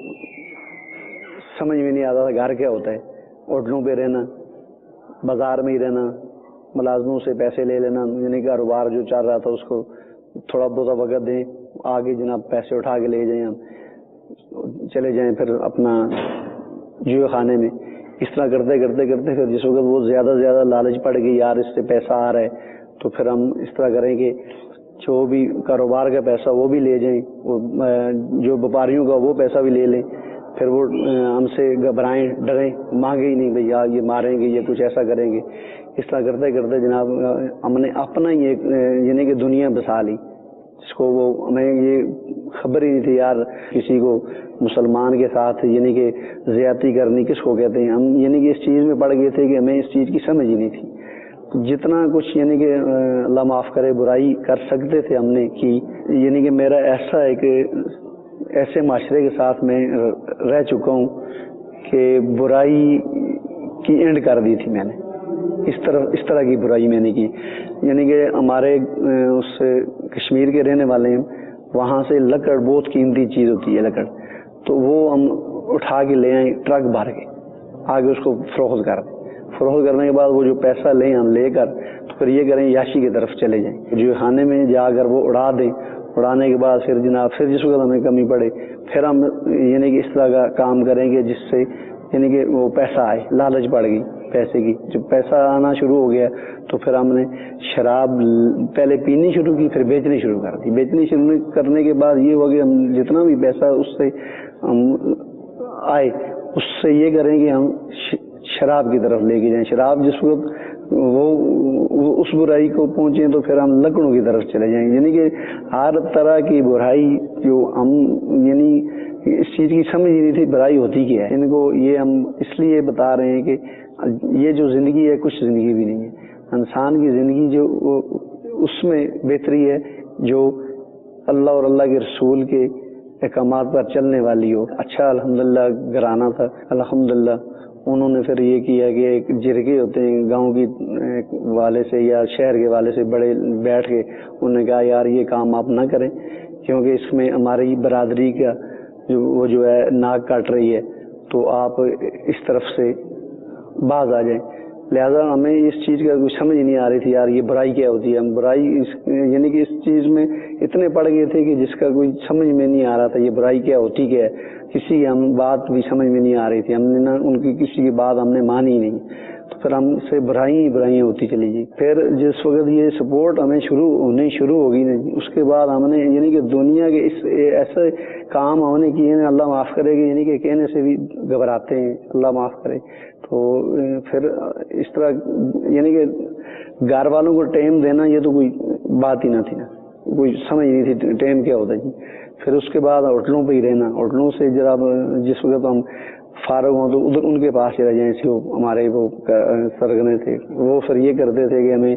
سمجھ میں نہیں آتا تھا گھر کیا ہوتا ہے. ہوٹلوں پہ رہنا، بازار میں ہی رہنا، ملازموں سے پیسے لے لینا، یعنی کاروبار جو چل رہا تھا اس کو تھوڑا بہت وقت دیں, آگے جناب پیسے اٹھا کے لے جائیں, ہم چلے جائیں پھر اپنا جوئے خانے میں. اس طرح کرتے کرتے کرتے پھر جس وقت وہ زیادہ زیادہ لالچ پڑ گئی, یار اس سے پیسہ آ رہا ہے, تو پھر ہم اس طرح کریں کہ جو بھی کاروبار کا پیسہ وہ بھی لے جائیں, جو ویپاریوں کا وہ پیسہ بھی لے لیں. پھر وہ ہم سے گھبرائیں, ڈریں, مانگے ہی نہیں بھیا یہ ماریں گے, یہ کچھ ایسا کریں گے. اس طرح کرتے کرتے جناب ہم نے اپنا ہی ایک یعنی کہ دنیا بسا لی, جس کو وہ ہمیں یہ خبر ہی نہیں تھی یار کسی کو مسلمان کے ساتھ یعنی کہ زیادتی کرنی کس کو کہتے ہیں. ہم یعنی کہ اس چیز میں پڑ گئے تھے کہ ہمیں اس چیز کی سمجھ ہی نہیں تھی. جتنا کچھ یعنی کہ اللہ معاف کرے برائی کر سکتے تھے ہم نے کی. یعنی کہ میرا ایسا ہے کہ ایسے معاشرے کے ساتھ میں رہ چکا ہوں کہ برائی کی اینڈ کر دی تھی میں نے. اس طرح کی برائی میں نے کی. یعنی کہ ہمارے اس کشمیر کے رہنے والے ہیں, وہاں سے لکڑ بہت قیمتی چیز ہوتی ہے لکڑ, تو وہ ہم اٹھا کے لے آئیں ٹرک بھر کے, آگے اس کو فروخت کر دیں. فروخت کرنے کے بعد وہ جو پیسہ لیں ہم لے کر تو پھر یہ کریں یاشی کی طرف چلے جائیں, جو خانے میں جا کر وہ اڑا دیں. اڑانے کے بعد پھر جناب پھر جس وقت ہمیں کمی پڑے پھر ہم یعنی کہ اس طرح کا کام کریں گے جس سے یعنی کہ وہ پیسہ آئے. لالچ پڑ گئی پیسے کی. جب پیسہ آنا شروع ہو گیا تو پھر ہم نے شراب پہلے پینی شروع کی, پھر بیچنی شروع کر دی. بیچنی شروع کرنے کے بعد یہ ہوا کہ ہم جتنا بھی پیسہ اس سے ہم آئے اس سے یہ کریں کہ ہم شراب کی طرف لے کے جائیں. شراب جس وقت وہ اس برائی کو پہنچیں تو پھر ہم لکڑوں کی طرف چلے جائیں. یعنی کہ ہر طرح کی برائی جو ہم یعنی اس چیز کی سمجھ نہیں تھی برائی ہوتی کیا ہے. ان کو یہ ہم اس لیے بتا رہے ہیں کہ یہ جو زندگی ہے کچھ زندگی بھی نہیں ہے. انسان کی زندگی جو اس میں بہتری ہے جو اللہ اور اللہ کے رسول کے احکامات پر چلنے والی ہو. اچھا الحمدللہ گھرانہ تھا, الحمدللہ انہوں نے پھر یہ کیا کہ ایک جرگے ہوتے ہیں گاؤں کی والے سے یا شہر کے والے سے بڑے بیٹھ کے انہوں نے کہا یار یہ کام آپ نہ کریں کیونکہ اس میں ہماری برادری کا وہ جو ہے ناک کاٹ رہی ہے, تو آپ اس طرف سے باز آ جائیں. لہذا ہمیں اس چیز کا کوئی سمجھ نہیں آ رہی تھی یار یہ برائی کیا ہوتی ہے. ہم برائی یعنی کہ اس چیز میں اتنے پڑ گئے تھے کہ جس کا کوئی سمجھ میں نہیں آ رہا تھا یہ برائی کیا ہوتی کیا ہے. کسی کی ہم بات بھی سمجھ میں نہیں آ رہی تھی. ہم نے نہ ان کی کسی کی بات ہم نے مانی نہیں, تو پھر ہم سے برائیاں ہوتی چلی گئی. پھر جس وقت یہ سپورٹ ہمیں ہونی شروع ہو گئی نا, اس کے بعد ہم نے یعنی کہ دنیا کے اس ایسے کام ہم نے کیے ہیں اللہ معاف کرے گا, یعنی کہ کہنے سے بھی گھبراتے ہیں اللہ معاف کرے. تو پھر اس طرح یعنی کہ گھر والوں کو ٹائم دینا یہ تو کوئی بات ہی نہ تھی نا, کوئی سمجھ نہیں تھی ٹائم کیا ہوتا جی. پھر اس کے بعد ہوٹلوں پہ ہی رہنا, ہوٹلوں سے جب جس وقت ہم فارغ ہوں تو ادھر ان کے پاس چلے جائیں. سے ہمارے وہ سرگنے تھے وہ پھر یہ کرتے تھے کہ ہمیں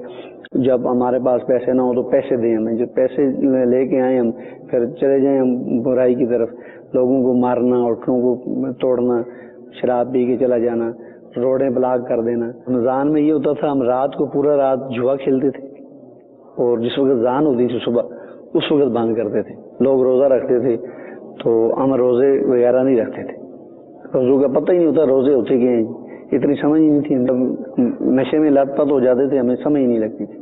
جب ہمارے پاس پیسے نہ ہو تو پیسے دیں ہمیں. جب پیسے لے کے آئیں ہم پھر چلے جائیں ہم برائی کی طرف, لوگوں کو مارنا, ہوٹلوں کو توڑنا, شراب پی کے چلا جانا, روڈیں بلاک کر دینا. رمضان میں یہ ہوتا تھا ہم رات کو پورا رات جوا کھیلتے تھے اور جس وقت اذان ہوتی تھی صبح اس وقت بند کرتے تھے. لوگ روزہ رکھتے تھے تو ہم روزے وغیرہ نہیں رکھتے تھے. روزوں کا پتہ ہی نہیں ہوتا روزے ہوتے کیا ہیں, اتنی سمجھ ہی نہیں تھی. نشے میں لت پت ہو جاتے تھے, ہمیں سمجھ نہیں لگتی تھی.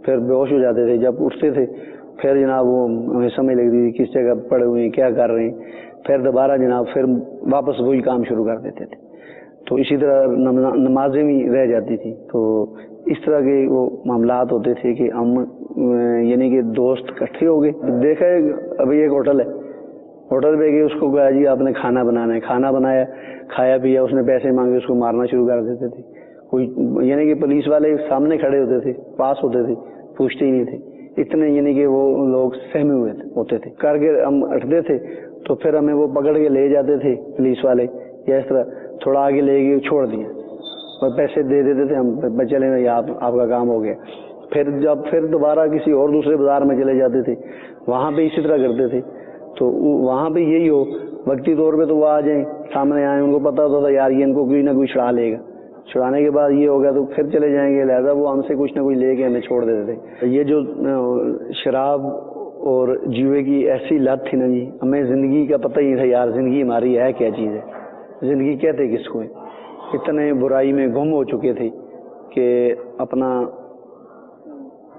پھر بے ہوش ہو جاتے تھے. جب اٹھتے تھے پھر جناب وہ ہمیں سمجھ لگتی تھی کس جگہ پڑے ہوئے ہیں کیا کر رہے ہیں. پھر دوبارہ جناب پھر واپس وہی کام شروع کر دیتے تھے. تو اسی طرح نمازیں بھی رہ جاتی تھی. تو اس طرح کے وہ معاملات ہوتے تھے کہ ہم یعنی کہ دوست اکٹھے ہو گئے. دیکھا ہے ابھی ایک ہوٹل ہے, ہوٹل پہ گئے, اس کو کہا جی آپ نے کھانا بنانا ہے. کھانا بنایا, کھایا پیا, اس نے پیسے مانگے, اس کو مارنا شروع کر دیتے تھے. کوئی یعنی کہ پولیس والے سامنے کھڑے ہوتے تھے, پاس ہوتے تھے, پوچھتے ہی نہیں تھے. اتنے یعنی کہ وہ لوگ سہمے ہوئے ہوتے تھے. کر کے ہم اٹھتے تھے تو پھر ہمیں وہ پکڑ کے لے جاتے تھے پولیس والے, یا اس طرح تھوڑا آگے لے کے چھوڑ دیا اور پیسے دے دیتے تھے. ہم چلے گئے آپ کا کام ہو گیا. پھر دوبارہ کسی اور دوسرے بازار میں چلے جاتے تھے, وہاں پہ اسی طرح کرتے تھے. تو وہاں پہ یہی ہو وقتی طور پہ تو وہ آ جائیں سامنے آئیں, ان کو پتا ہوتا تھا یار یہ ان کو کوئی نہ کوئی چھڑا لے گا. چھڑانے کے بعد یہ ہوگا تو پھر چلے جائیں گے. لہذا وہ ہم سے کچھ نہ کچھ لے کے ہمیں چھوڑ دیتے تھے. یہ جو شراب اور جوئے کی ایسی لت تھی نا جی, ہمیں زندگی کا پتہ ہی نہیں تھا یار زندگی ہماری ہے کیا چیز ہے, زندگی کہتے کس کو ہے. اتنے برائی میں گم ہو چکے تھے کہ اپنا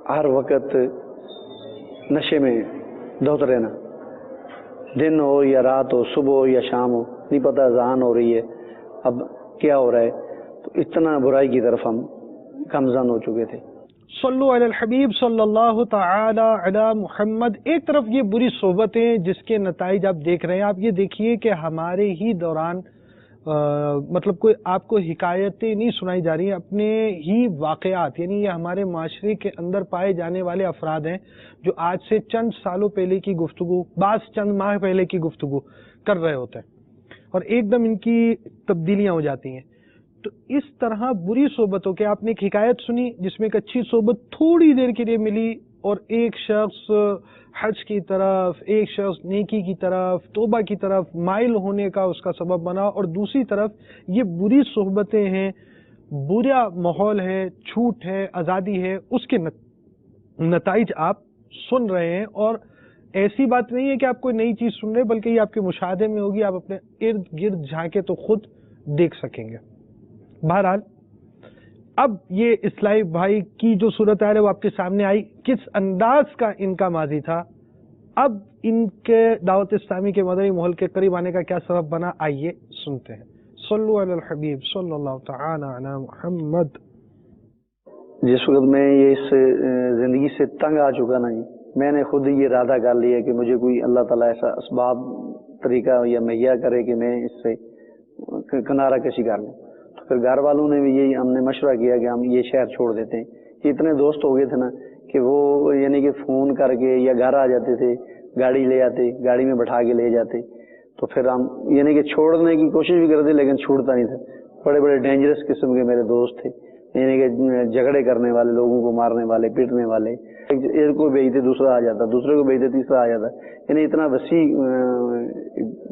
ہر وقت نشے میں دھوتے رہنا، دن ہو یا رات ہو، صبح ہو یا شام ہو، نہیں پتہ اذان ہو رہی ہے اب کیا ہو رہا ہے. تو اتنا برائی کی طرف ہم گامزن ہو چکے تھے.
صلو علی الحبیب صلی اللہ تعالی علی محمد. ایک طرف یہ بری صحبتیں جس کے نتائج آپ دیکھ رہے ہیں، آپ یہ دیکھیے کہ ہمارے ہی دوران مطلب کوئی آپ کو حکایتیں نہیں سنائی جا رہی ہیں، اپنے ہی واقعات، یعنی یہ ہمارے معاشرے کے اندر پائے جانے والے افراد ہیں جو آج سے چند سالوں پہلے کی گفتگو، بعض چند ماہ پہلے کی گفتگو کر رہے ہوتے ہیں اور ایک دم ان کی تبدیلیاں ہو جاتی ہیں. تو اس طرح بری صحبتوں کے آپ نے ایک حکایت سنی جس میں ایک اچھی صحبت تھوڑی دیر کے لیے ملی اور ایک شخص حج کی طرف، ایک شخص نیکی کی طرف، توبہ کی طرف مائل ہونے کا اس کا سبب بنا، اور دوسری طرف یہ بری صحبتیں ہیں، برا ماحول ہے، چھوٹ ہے، آزادی ہے، اس کے نتائج آپ سن رہے ہیں. اور ایسی بات نہیں ہے کہ آپ کوئی نئی چیز سن رہے بلکہ یہ آپ کے مشاہدے میں ہوگی، آپ اپنے ارد گرد جھانکے تو خود دیکھ سکیں گے. بہرحال اب یہ اصلاحی بھائی کی جو صورتحال ہے وہ آپ کے سامنے آئی، کس انداز کا ان کا ماضی تھا، اب ان کے دعوت اسلامی کے مدنی ماحول کے قریب آنے کا کیا سبب بنا، آئیے سنتے ہیں. صلو علی الحبیب صلی اللہ تعالی علی محمد.
جس وقت میں یہ اس زندگی سے تنگ آ چکا نا جی، میں نے خود یہ ارادہ کر لیا کہ مجھے کوئی اللہ تعالیٰ ایسا اسباب طریقہ یا مہیا کرے کہ میں اس سے کنارہ کشی کر لوں. تو پھر گھر والوں نے بھی یہی ہم نے مشورہ کیا کہ ہم یہ شہر چھوڑ دیتے ہیں. کہ اتنے دوست ہو گئے تھے نا کہ وہ یعنی کہ فون کر کے یا گھر آ جاتے تھے، گاڑی لے آتے، گاڑی میں بٹھا کے لے جاتے. تو پھر ہم یعنی کہ چھوڑنے کی کوشش بھی کرتے لیکن چھوڑتا نہیں تھا. بڑے بڑے ڈینجرس قسم کے میرے دوست تھے، یعنی کہ جھگڑے کرنے والے، لوگوں کو مارنے والے، پیٹنے والے. ایک کو بھیجتے دوسرا آ جاتا، دوسرے کو بھیجتے تیسرا آ جاتا. یعنی اتنا وسیع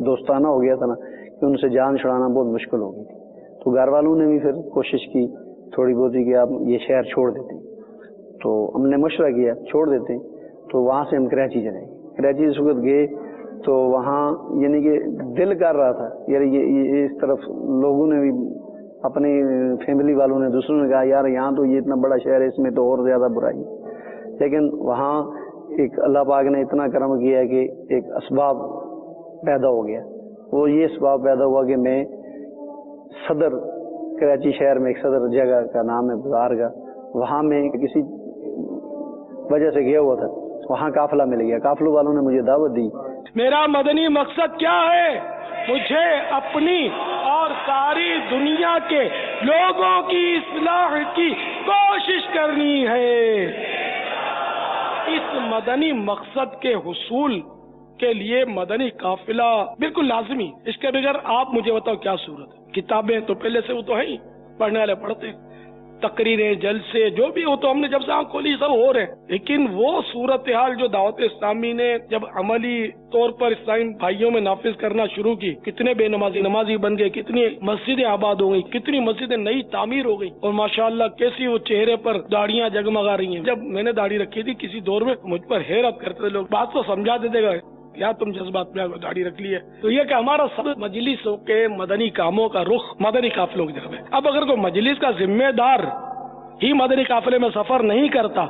دوستانہ ہو گیا تھا نا کہ ان سے جان چھڑانا بہت مشکل ہو گئی تھی. تو گھر والوں نے بھی پھر کوشش کی تھوڑی بہت ہی کہ آپ یہ شہر چھوڑ دیتے. تو ہم نے مشورہ کیا چھوڑ دیتے. تو وہاں سے ہم کراچی چلے. کراچی اس وقت گئے تو وہاں یعنی کہ دل کر رہا تھا یار یہ اس طرف لوگوں نے بھی، اپنی فیملی والوں نے، دوسروں نے کہا یار یہاں تو یہ اتنا بڑا شہر ہے، اس میں تو اور زیادہ برائی. لیکن وہاں ایک اللہ پاک نے اتنا کرم کیا کہ ایک اسباب پیدا ہو گیا. وہ یہ اسباب پیدا ہوا کہ میں صدر کراچی شہر میں ایک صدر جگہ کا نام ہے بازار کا، وہاں میں کسی وجہ سے گیا ہوا تھا. وہاں قافلہ مل گیا، قافلوں والوں نے مجھے دعوت دی.
میرا مدنی مقصد کیا ہے؟ مجھے اپنی اور ساری دنیا کے لوگوں کی اصلاح کی کوشش کرنی ہے. اس مدنی مقصد کے حصول کے لیے مدنی قافلہ بالکل لازمی. اس کے بغیر آپ مجھے بتاؤ کیا صورت ہے؟ کتابیں تو پہلے سے وہ تو ہے ہی، پڑھنے والے پڑھتے، تقریریں، جلسے جو بھی ہو تو ہم نے جب سے آنکھ کھولی سب ہو رہے ہیں. لیکن وہ صورتحال جو دعوت اسلامی نے جب عملی طور پر اسلامی بھائیوں میں نافذ کرنا شروع کی، کتنے بے نمازی بن گئے، کتنی مسجدیں آباد ہو گئی، کتنی مسجدیں نئی تعمیر ہو گئی، اور ماشاءاللہ کیسی وہ چہرے پر داڑیاں جگمگا رہی ہیں. جب میں نے داڑھی رکھی تھی کسی دور میں مجھ پر حیرت کرتے تھے لوگ، بات تو سمجھا دیتے گا یا تم جذبات میں داڑھی رکھ لی ہے. تو یہ کہ ہمارا سب مجلسوں کے مدنی کاموں کا رخ مدنی قافلوں کی طرف ہے. اب اگر کوئی مجلس کا ذمہ دار ہی مدنی قافلے میں سفر نہیں کرتا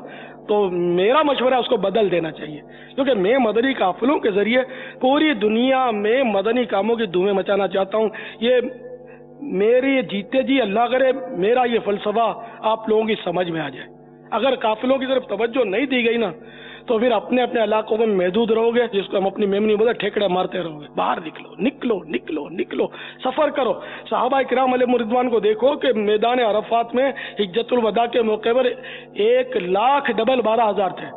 تو میرا مشورہ اس کو بدل دینا چاہیے، کیونکہ میں مدنی قافلوں کے ذریعے پوری دنیا میں مدنی کاموں کی دھومیں مچانا چاہتا ہوں. یہ میری جیتے جی اللہ کرے میرا یہ فلسفہ آپ لوگوں کی سمجھ میں آ جائے. اگر قافلوں کی طرف توجہ نہیں دی گئی نا تو پھر اپنے اپنے علاقوں میں محدود رہو گے، جس کو ہم اپنی میمنی بولتے ٹھیکڑے مارتے رہو گے. باہر نکلو، سفر کرو. صحابہ کرام علیہ رضوان کو دیکھو کہ میدان عرفات میں حجۃ الوداع کے موقع پر 1,12,000 تھے،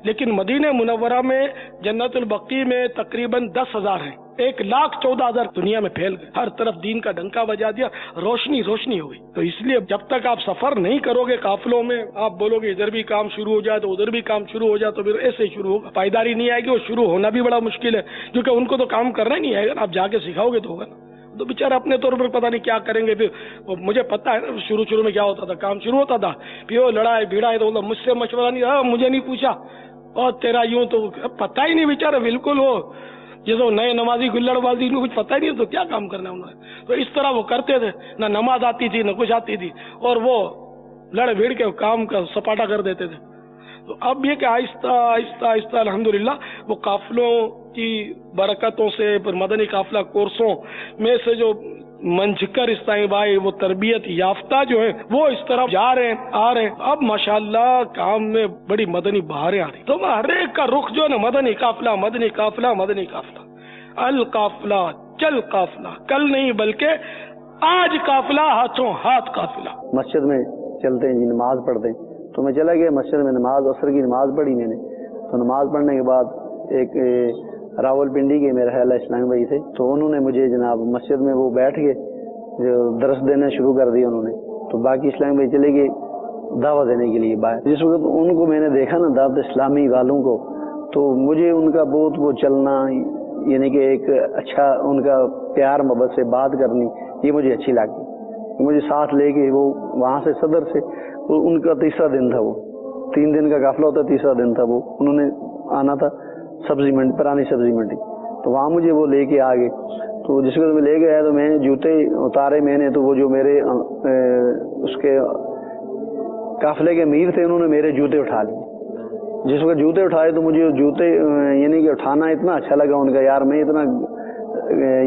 لیکن مدینہ منورہ میں جنت البقیع میں تقریباً 10,000 ہیں. 1,14,000 دنیا میں پھیل گئے، ہر طرف دین کا ڈنکا بجا دیا، روشنی ہو گئی. تو اس لیے جب تک آپ سفر نہیں کرو گے قافلوں میں، آپ بولو گے ادھر بھی کام شروع ہو جائے تو ادھر بھی کام شروع ہو جائے، تو پھر ایسے ہی شروع ہوگا، پائیداری نہیں آئے گی، اور شروع ہونا بھی بڑا مشکل ہے کیونکہ ان کو تو کام کرنا ہی نہیں آئے گا. آپ جا کے سکھاؤ گے تو ہوگا نا. تو بیچارے اپنے طور پر پتہ نہیں کیا کریں گے. پھر مجھے پتہ ہے نا شروع میں کیا ہوتا تھا، کام شروع ہوتا تھا، پھر وہ لڑائی بھیڑائی تو مجھ سے مشورہ نہیں رہا، مجھے نہیں پوچھا، اور تیرا یوں تو پتہ ہی نہیں بیچارے بالکل ہو جیسے نئے نمازی گلڑ بازی ان کو کچھ پتہ ہی نہیں تو کیا کام کرنا ہے انہوں نے. تو اس طرح وہ کرتے تھے، نہ نماز آتی تھی نہ کچھ آتی تھی، اور وہ لڑ بھیڑ کے کام کا سپاٹا کر دیتے تھے. تو اب یہ کہ آہستہ آہستہ آہستہ الحمدللہ وہ قافلوں کی برکتوں سے، پھر مدنی قافلہ کورسوں میں سے جو منجھ کر اسلامی بھائی وہ تربیت یافتہ جو ہے وہ اس طرف جا رہے ہیں، آ رہے ہیں. اب ماشاءاللہ کام میں بڑی مدنی بہاریں آ رہی، تو ہر ایک کا رخ جو ہے نا مدنی قافلہ مدنی قافلہ مدنی قافلہ. القافلہ چل قافلہ، کل نہیں بلکہ آج قافلہ ہاتھوں ہاتھ قافلہ.
مسجد میں چلتے ہیں جی، نماز پڑھتے ہیں. تو میں چلا گیا مسجد میں، نماز عصر کی نماز پڑھی میں نے. تو نماز پڑھنے کے بعد ایک راول پنڈی کے میرا خیال ہے اسلامی بھائی تھے، تو انہوں نے مجھے جناب مسجد میں وہ بیٹھ کے جو درس دینا شروع کر دیا انہوں نے. تو باقی اسلامی بھائی چلے گئے دعوت دینے کے لیے باہر. جس وقت ان کو میں نے دیکھا نا دعوت اسلامی والوں کو، تو مجھے ان کا بہت وہ چلنا، یعنی کہ ایک اچھا ان کا پیار محبت سے بات کرنی، یہ مجھے اچھی لگی. مجھے ساتھ لے کے وہ وہاں سے صدر سے، ان کا تیسرا دن تھا، وہ 3 دن کا قافلہ ہوتا، تیسرا دن تھا. وہ انہوں نے آنا تھا سبزی منڈی، پرانی سبزی منڈی. تو وہاں مجھے وہ لے کے آ گئے. تو جس وقت میں لے گیا تو میں جوتے اتارے میں نے، تو وہ جو میرے اس کے قافلے کے امیر تھے انہوں نے میرے جوتے اٹھا لیے. جس وقت جوتے اٹھائے تو مجھے جوتے یعنی کہ اٹھانا اتنا اچھا لگا ان کا، یار میں اتنا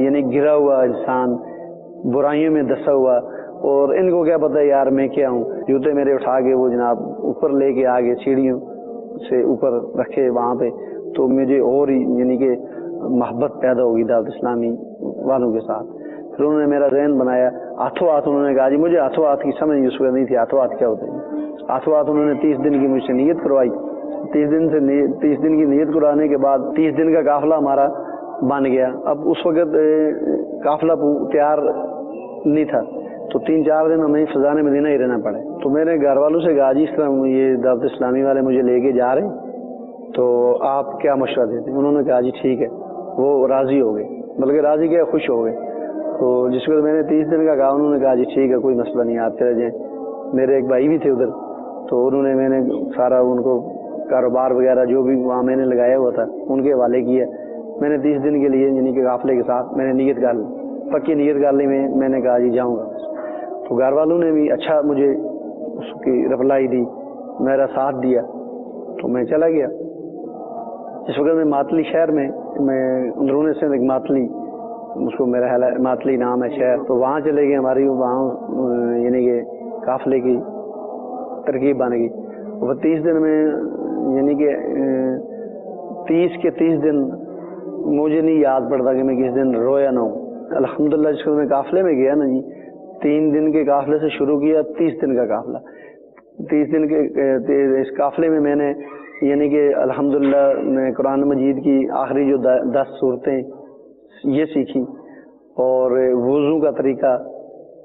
یعنی گرا ہوا انسان، برائیوں میں دسا ہوا، اور ان کو کیا پتہ یار میں کیا ہوں. جوتے میرے اٹھا کے وہ جناب اوپر لے کے آگے سیڑھیوں سے اوپر رکھے وہاں پہ. تو مجھے اور ہی یعنی کہ محبت پیدا ہوگی دعوت اسلامی والوں کے ساتھ. پھر انہوں نے میرا ذہن بنایا. ہاتھوں ہاتھ انہوں نے کہا جی، مجھے ہاتھوں ہاتھ کی سمجھ اس وقت نہیں تھی ہاتھوں ہاتھ کیا ہوتے ہیں. ہاتھوں ہاتھ انہوں نے 30 دن کی مجھ سے نیت کروائی. 30 دن کی نیت کرانے کے بعد 30 دن کا قافلہ ہمارا بن گیا. اب اس وقت قافلہ تیار نہیں تھا، تو 3-4 دن ہمیں فضان مدینہ ہی رہنا پڑے. تو میرے گھر والوں سے کہا جی اس طرح یہ دعوت اسلامی والے مجھے لے کے جا رہے ہیں، تو آپ کیا مشورہ دیتے ہیں؟ انہوں نے کہا جی ٹھیک ہے. وہ راضی ہو گئے، بلکہ راضی کیا خوش ہو گئے. تو جس وقت میں نے 30 دن کا کہا انہوں نے کہا جی ٹھیک ہے کوئی مسئلہ نہیں، آپ چلے جائیں. میرے ایک بھائی بھی تھے ادھر، تو انہوں نے میں نے سارا ان کو کاروبار وغیرہ جو بھی وہاں میں نے لگایا ہوا تھا ان کے حوالے کیا. میں نے 30 دن کے لیے یعنی کہ قافلے کے ساتھ میں نے نیت کر لی، پکی نیت کر لی. میں نے کہا جی جاؤں گا. تو گھر والوں نے بھی اچھا مجھے اس کی رپلائی دی، میرا ساتھ دیا. تو میں چلا گیا. اس وقت میں ماتلی شہر میں اندرون سے ایک ماتلی، اس کو میرا خیال ہے ماتلی نام ہے شہر، تو وہاں چلے گئے. ہماری وہاں یعنی کہ قافلے کی ترکیب بن گئی. وہ 30 دن میں یعنی کہ 30 کے 30 دن مجھے نہیں یاد پڑتا کہ میں کس دن رویا نہ ہوں. الحمدللہ جس کو میں قافلے میں گیا نا جی، 3 دن کے قافلے سے شروع کیا 30 دن کا قافلہ. 30 دن کے اس قافلے میں میں نے یعنی کہ الحمدللہ میں قرآن مجید کی آخری جو 10 صورتیں یہ سیکھی، اور وضو کا طریقہ،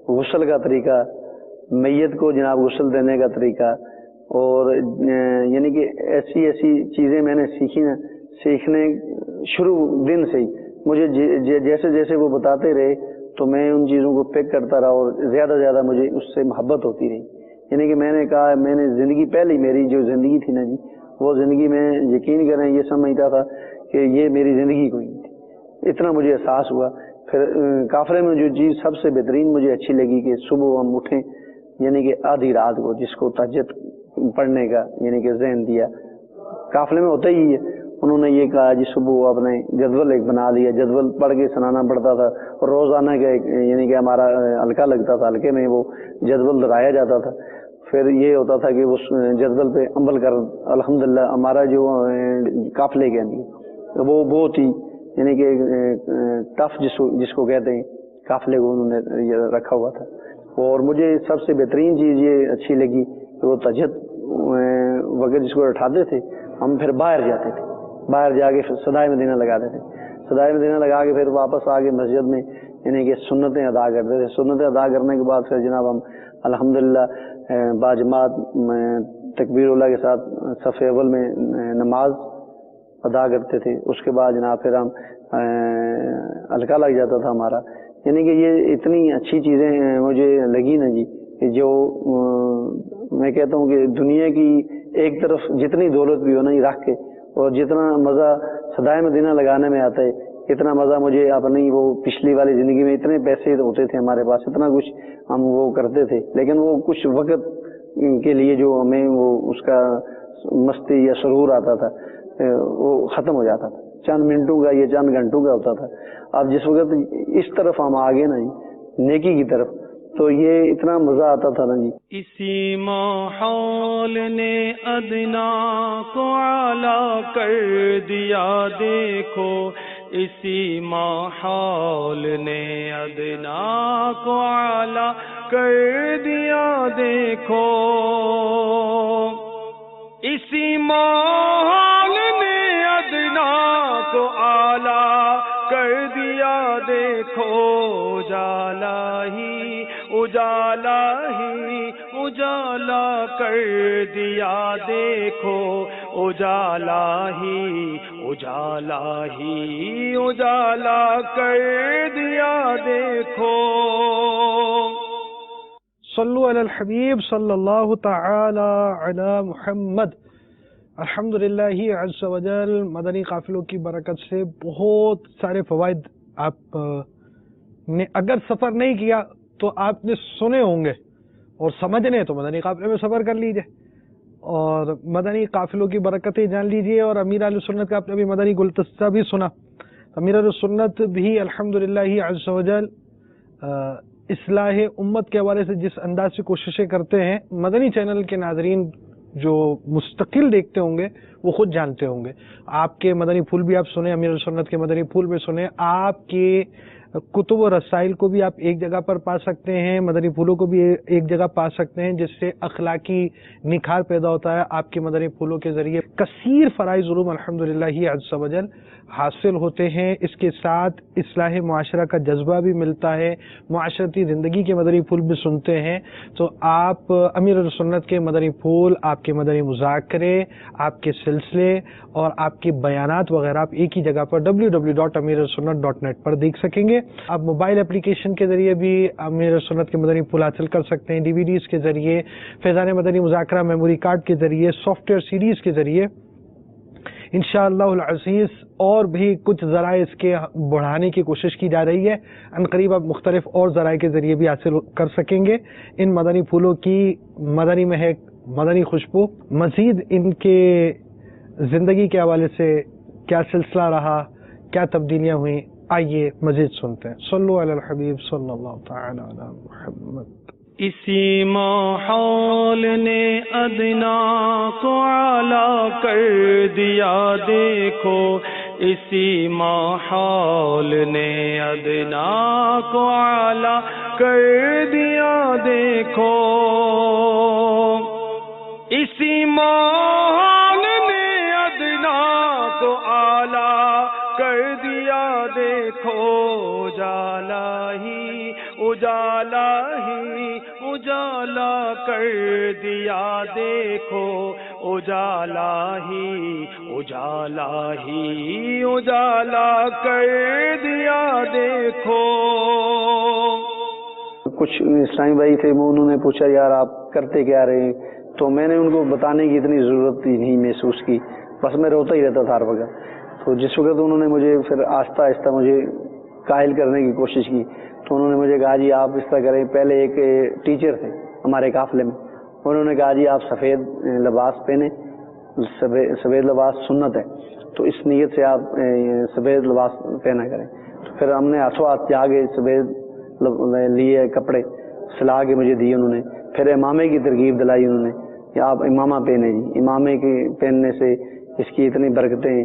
غسل کا طریقہ، میت کو جناب غسل دینے کا طریقہ، اور یعنی کہ ایسی چیزیں میں نے سیکھی نا. سیکھنے شروع دن سے ہی مجھے جیسے جیسے وہ بتاتے رہے تو میں ان چیزوں کو پیک کرتا رہا، اور زیادہ زیادہ مجھے اس سے محبت ہوتی رہی. یعنی کہ میں نے کہا میں نے زندگی پہلی میری جو زندگی تھی نا جی، وہ زندگی میں یقین کریں یہ سمجھتا تھا کہ یہ میری زندگی کوئی نہیں تھی. اتنا مجھے احساس ہوا. پھر قافلے میں جو چیز سب سے بہترین مجھے اچھی لگی کہ صبح ہم اٹھیں یعنی کہ آدھی رات کو، جس کو تہجد پڑھنے کا یعنی کہ ذہن دیا. قافلے میں ہوتا ہی ہے. انہوں نے یہ کہا جی صبح اپنے جدول ایک بنا لیا، جدول پڑھ کے سنانا پڑتا تھا، اور روزانہ کا ایک یعنی کہ ہمارا حلقہ لگتا تھا، حلقے میں وہ جدول دہرایا جاتا تھا. پھر یہ ہوتا تھا کہ اس جدول پہ عمل کر. الحمدللہ ہمارا جو قافلے کے اندر وہ بہت ہی یعنی کہ ٹف جس کو کہتے ہیں قافلے کو انہوں نے رکھا ہوا تھا. اور مجھے سب سے بہترین چیز یہ اچھی لگی کہ وہ تہجد وغیرہ جس کو اٹھاتے تھے، ہم پھر باہر جاتے تھے، باہر جا کے صدائے مدینہ لگاتے تھے. صدائے مدینہ لگا کے پھر واپس آ کے مسجد میں یعنی کہ سنتیں ادا کرتے تھے. سنتیں ادا کرنے کے بعد پھر جناب ہم الحمدللہ باجماعت تکبیر اللہ کے ساتھ صف اول میں نماز ادا کرتے تھے. اس کے بعد جناب پھر ہم حلقہ لگ جاتا تھا ہمارا. یعنی کہ یہ اتنی اچھی چیزیں مجھے لگی نا جی کہ جو میں کہتا ہوں کہ دنیا کی ایک طرف جتنی دولت بھی ہو نا رکھ کے، اور جتنا مزہ صدائے مدینہ لگانے میں آتا ہے، اتنا مزہ مجھے اپنی وہ پچھلی والی زندگی میں اتنے پیسے ہوتے تھے ہمارے پاس، اتنا کچھ ہم وہ کرتے تھے، لیکن وہ کچھ وقت کے لیے جو ہمیں وہ اس کا مستی یا سرور آتا تھا وہ ختم ہو جاتا تھا، چند منٹوں کا یا چند گھنٹوں کا ہوتا تھا. اب جس وقت اس طرف ہم آگے نا جی نیکی کی طرف، تو یہ اتنا مزہ آتا تھا نا جی.
اسی ماحول نے ادنا کو اعلیٰ کر دیا دیکھو، اسی ماحول نے ادنا کو اعلیٰ کر دیا دیکھو، اسی ماحول نے ادنا کو اعلیٰ کر دیا دیکھو، اجالا ہی اجالا ہی اجالا کر دیا دیکھو، اجالا ہی اجالا ہی اجالا کر دیا دیکھو.
صلو علی الحبیب صلی اللہ تعالی علی محمد. الحمدللہ عز وجل مدنی قافلوں کی برکت سے بہت سارے فوائد آپ نے اگر سفر نہیں کیا تو آپ نے سنے ہوں گے، اور سمجھنے تو مدنی قافلے میں سفر کر لیجئے اور مدنی قافلوں کی برکتیں جان لیجئے. اور امیر اہل سنت کا آپ نے بھی مدنی گلدستہ بھی سنا. امیر اہل سنت بھی الحمدللہ عز وجل اصلاح امت کے حوالے سے جس انداز سے کوششیں کرتے ہیں، مدنی چینل کے ناظرین جو مستقل دیکھتے ہوں گے وہ خود جانتے ہوں گے. آپ کے مدنی پھول بھی آپ سنیں، امیر سنت کے مدنی پھول بھی سنیں. آپ کے کتب و رسائل کو بھی آپ ایک جگہ پر پا سکتے ہیں، مدنی پھولوں کو بھی ایک جگہ پا سکتے ہیں، جس سے اخلاقی نکھار پیدا ہوتا ہے. آپ کے مدنی پھولوں کے ذریعے کثیر فرائض علوم الحمدللہ عز وجل حاصل ہوتے ہیں. اس کے ساتھ اصلاح معاشرہ کا جذبہ بھی ملتا ہے، معاشرتی زندگی کے مدنی پھول بھی سنتے ہیں. تو آپ امیر السنت کے مدنی پھول، آپ کے مدنی مذاکرے، آپ کے سلسلے اور آپ کے بیانات وغیرہ آپ ایک ہی جگہ پر www.amiralsunnat.net پر دیکھ سکیں گے. آپ موبائل اپلیکیشن کے ذریعے بھی امیر السنت کے مدنی پھول حاصل کر سکتے ہیں، DVDs کے ذریعے، فیضان مدنی مذاکرہ میموری کارڈ کے ذریعے، سافٹ ویئر سیریز کے ذریعے. انشاءاللہ العزیز اور بھی کچھ ذرائع اس کے بڑھانے کی کوشش کی جا رہی ہے. عنقریب آپ مختلف اور ذرائع کے ذریعے بھی حاصل کر سکیں گے ان مدنی پھولوں کی مدنی مہک، مدنی خوشبو. مزید ان کے زندگی کے حوالے سے کیا سلسلہ رہا، کیا تبدیلیاں ہوئیں، آئیے مزید سنتے ہیں. صلو علی الحبیب صلی اللہ تعالی علی محمد.
اسی ماحول نے ادنا کو اعلیٰ کر دیا دیکھو، اسی ماحول نے ادنا کو اعلیٰ کر دیا دیکھو، اسی ماحول نے ادنا کو اعلیٰ کر دیا دیکھو، اجالا ہی اجالا ہی اجالا کر دیا دیکھو، اجالا ہی اجالا ہی اجالا کر دیا دیکھو.
کچھ اسلامی بھائی تھے، انہوں نے پوچھا یار آپ کرتے کیا رہے ہیں، تو میں نے ان کو بتانے کی اتنی ضرورت ہی نہیں محسوس کی، بس میں روتا ہی رہتا تھا ہر وقت. تو جس وقت انہوں نے مجھے پھر آہستہ آہستہ مجھے قائل کرنے کی کوشش کی، تو انہوں نے مجھے کہا جی آپ اس طرح کریں. پہلے ایک ٹیچر تھے ہمارے قافلے میں، انہوں نے کہا جی آپ سفید لباس پہنیں، سفید لباس سنت ہے، تو اس نیت سے آپ سفید لباس پہنا کریں. تو پھر ہم نے ہاتھوں ہاتھ جا کے سفید لیے کپڑے سلا کے مجھے دیے انہوں نے. پھر امامے کی ترغیب دلائی انہوں نے کہ آپ امامہ پہنے جی، امامے کے پہننے سے اس کی اتنی برکتیں،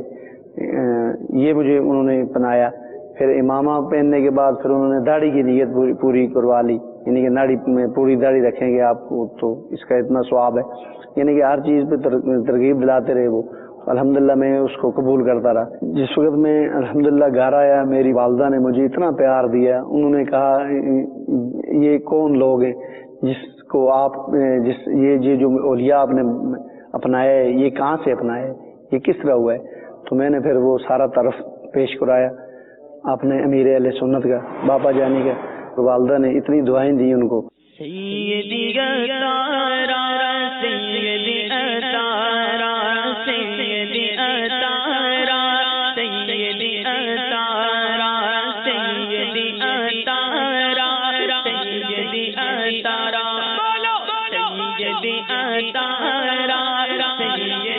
یہ مجھے انہوں نے پہنایا. پھر امامہ پہننے کے بعد پھر انہوں نے داڑھی کی نیت پوری کروا لی، یعنی کہ داڑھی میں پوری داڑھی رکھیں گے آپ کو تو اس کا اتنا ثواب ہے. یعنی کہ ہر چیز پہ ترغیب دلاتے رہے وہ. الحمدللہ میں اس کو قبول کرتا رہا. جس وقت میں الحمدللہ گھر آیا، میری والدہ نے مجھے اتنا پیار دیا. انہوں نے کہا یہ کون لوگ ہیں جس کو آپ یہ جو اولیاء آپ نے اپنایا ہے، یہ کہاں سے اپنایا ہے، یہ کس طرح ہوا ہے. تو میں نے پھر وہ سارا طرف پیش کرایا اپنے امیر اہل سنت کا، باپا جانی کا. والدہ نے اتنی دعائیں دی ان کو.
سیدی اتارا سیدی اتارا سیدی اتارا سیدی اتارا سیدی اتارا سیدی اتارا سیدی اتارا سیدی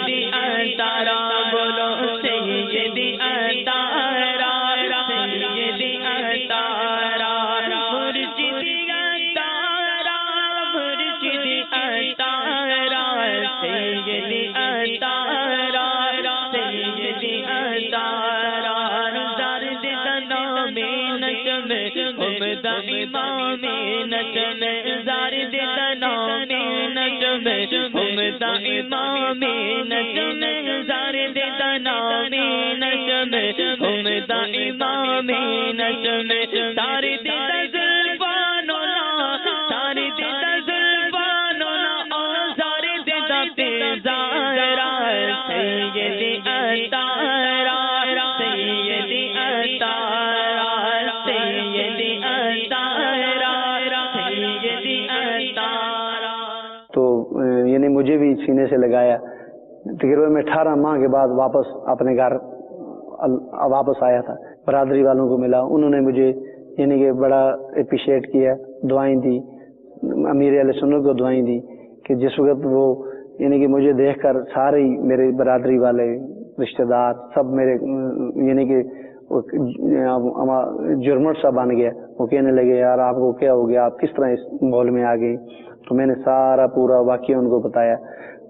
امدا امام نجم زارد تنام نجم امدا امام نجم زارد تنام نجم امدا امام نجم زارد تزلفانونا زارد تزلفانونا زارد تزارا سیدی اتارا سیدی اتارا سیدی اتارا سیدی اتارا.
تو یعنی مجھے بھی سینے سے لگایا. تقریباً میں 18 ماہ کے بعد واپس اپنے گھر واپس آیا تھا. برادری والوں کو ملا, انہوں نے مجھے یعنی کہ بڑا اپریشیٹ کیا, دعائیں دی, امیر اہل سنت کو دعائیں دی کہ جس وقت وہ یعنی کہ مجھے دیکھ کر سارے میرے برادری والے رشتہ دار سب میرے یعنی کہ جرمٹ سا بن گیا. وہ کہنے لگے یار آپ کو کیا ہو گیا, آپ کس طرح اس ماحول میں آ گئے. تو میں نے سارا پورا واقعہ ان کو بتایا.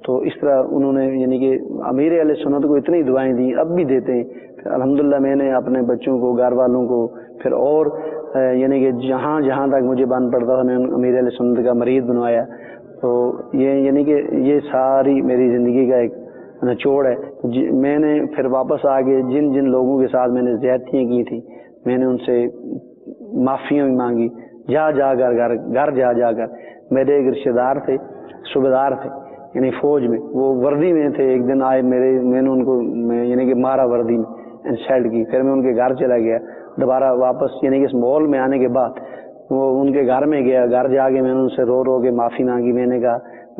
تو اس طرح انہوں نے یعنی کہ امیر اہل سنت کو اتنی دعائیں دی, اب بھی دیتے ہیں. الحمدللہ میں نے اپنے بچوں کو, گھر والوں کو, پھر اور یعنی کہ جہاں جہاں تک مجھے بن پڑتا تھا میں امیر اہل سنت کا مرید بنوایا. تو یہ یعنی کہ یہ ساری میری زندگی کا ایک نچوڑ ہے. میں نے پھر واپس آ کے جن جن لوگوں کے ساتھ میں نے زیادتیاں کی تھیں میں نے ان سے معافیاں بھی مانگی. جا جا کر گھر جا جا کر. میرے ایک رشتے دار تھے, صوبیدار تھے یعنی فوج میں, وہ وردی میں تھے. ایک دن آئے میں نے ان کو یعنی کہ مارا وردی میں, انسلٹ کی. پھر میں ان کے گھر چلا گیا دوبارہ واپس یعنی کہ اس ماحول میں آنے کے بعد وہ ان کے گھر میں گیا. گھر جا کے میں نے ان سے رو رو کے معافی مانگی. میں نے کہا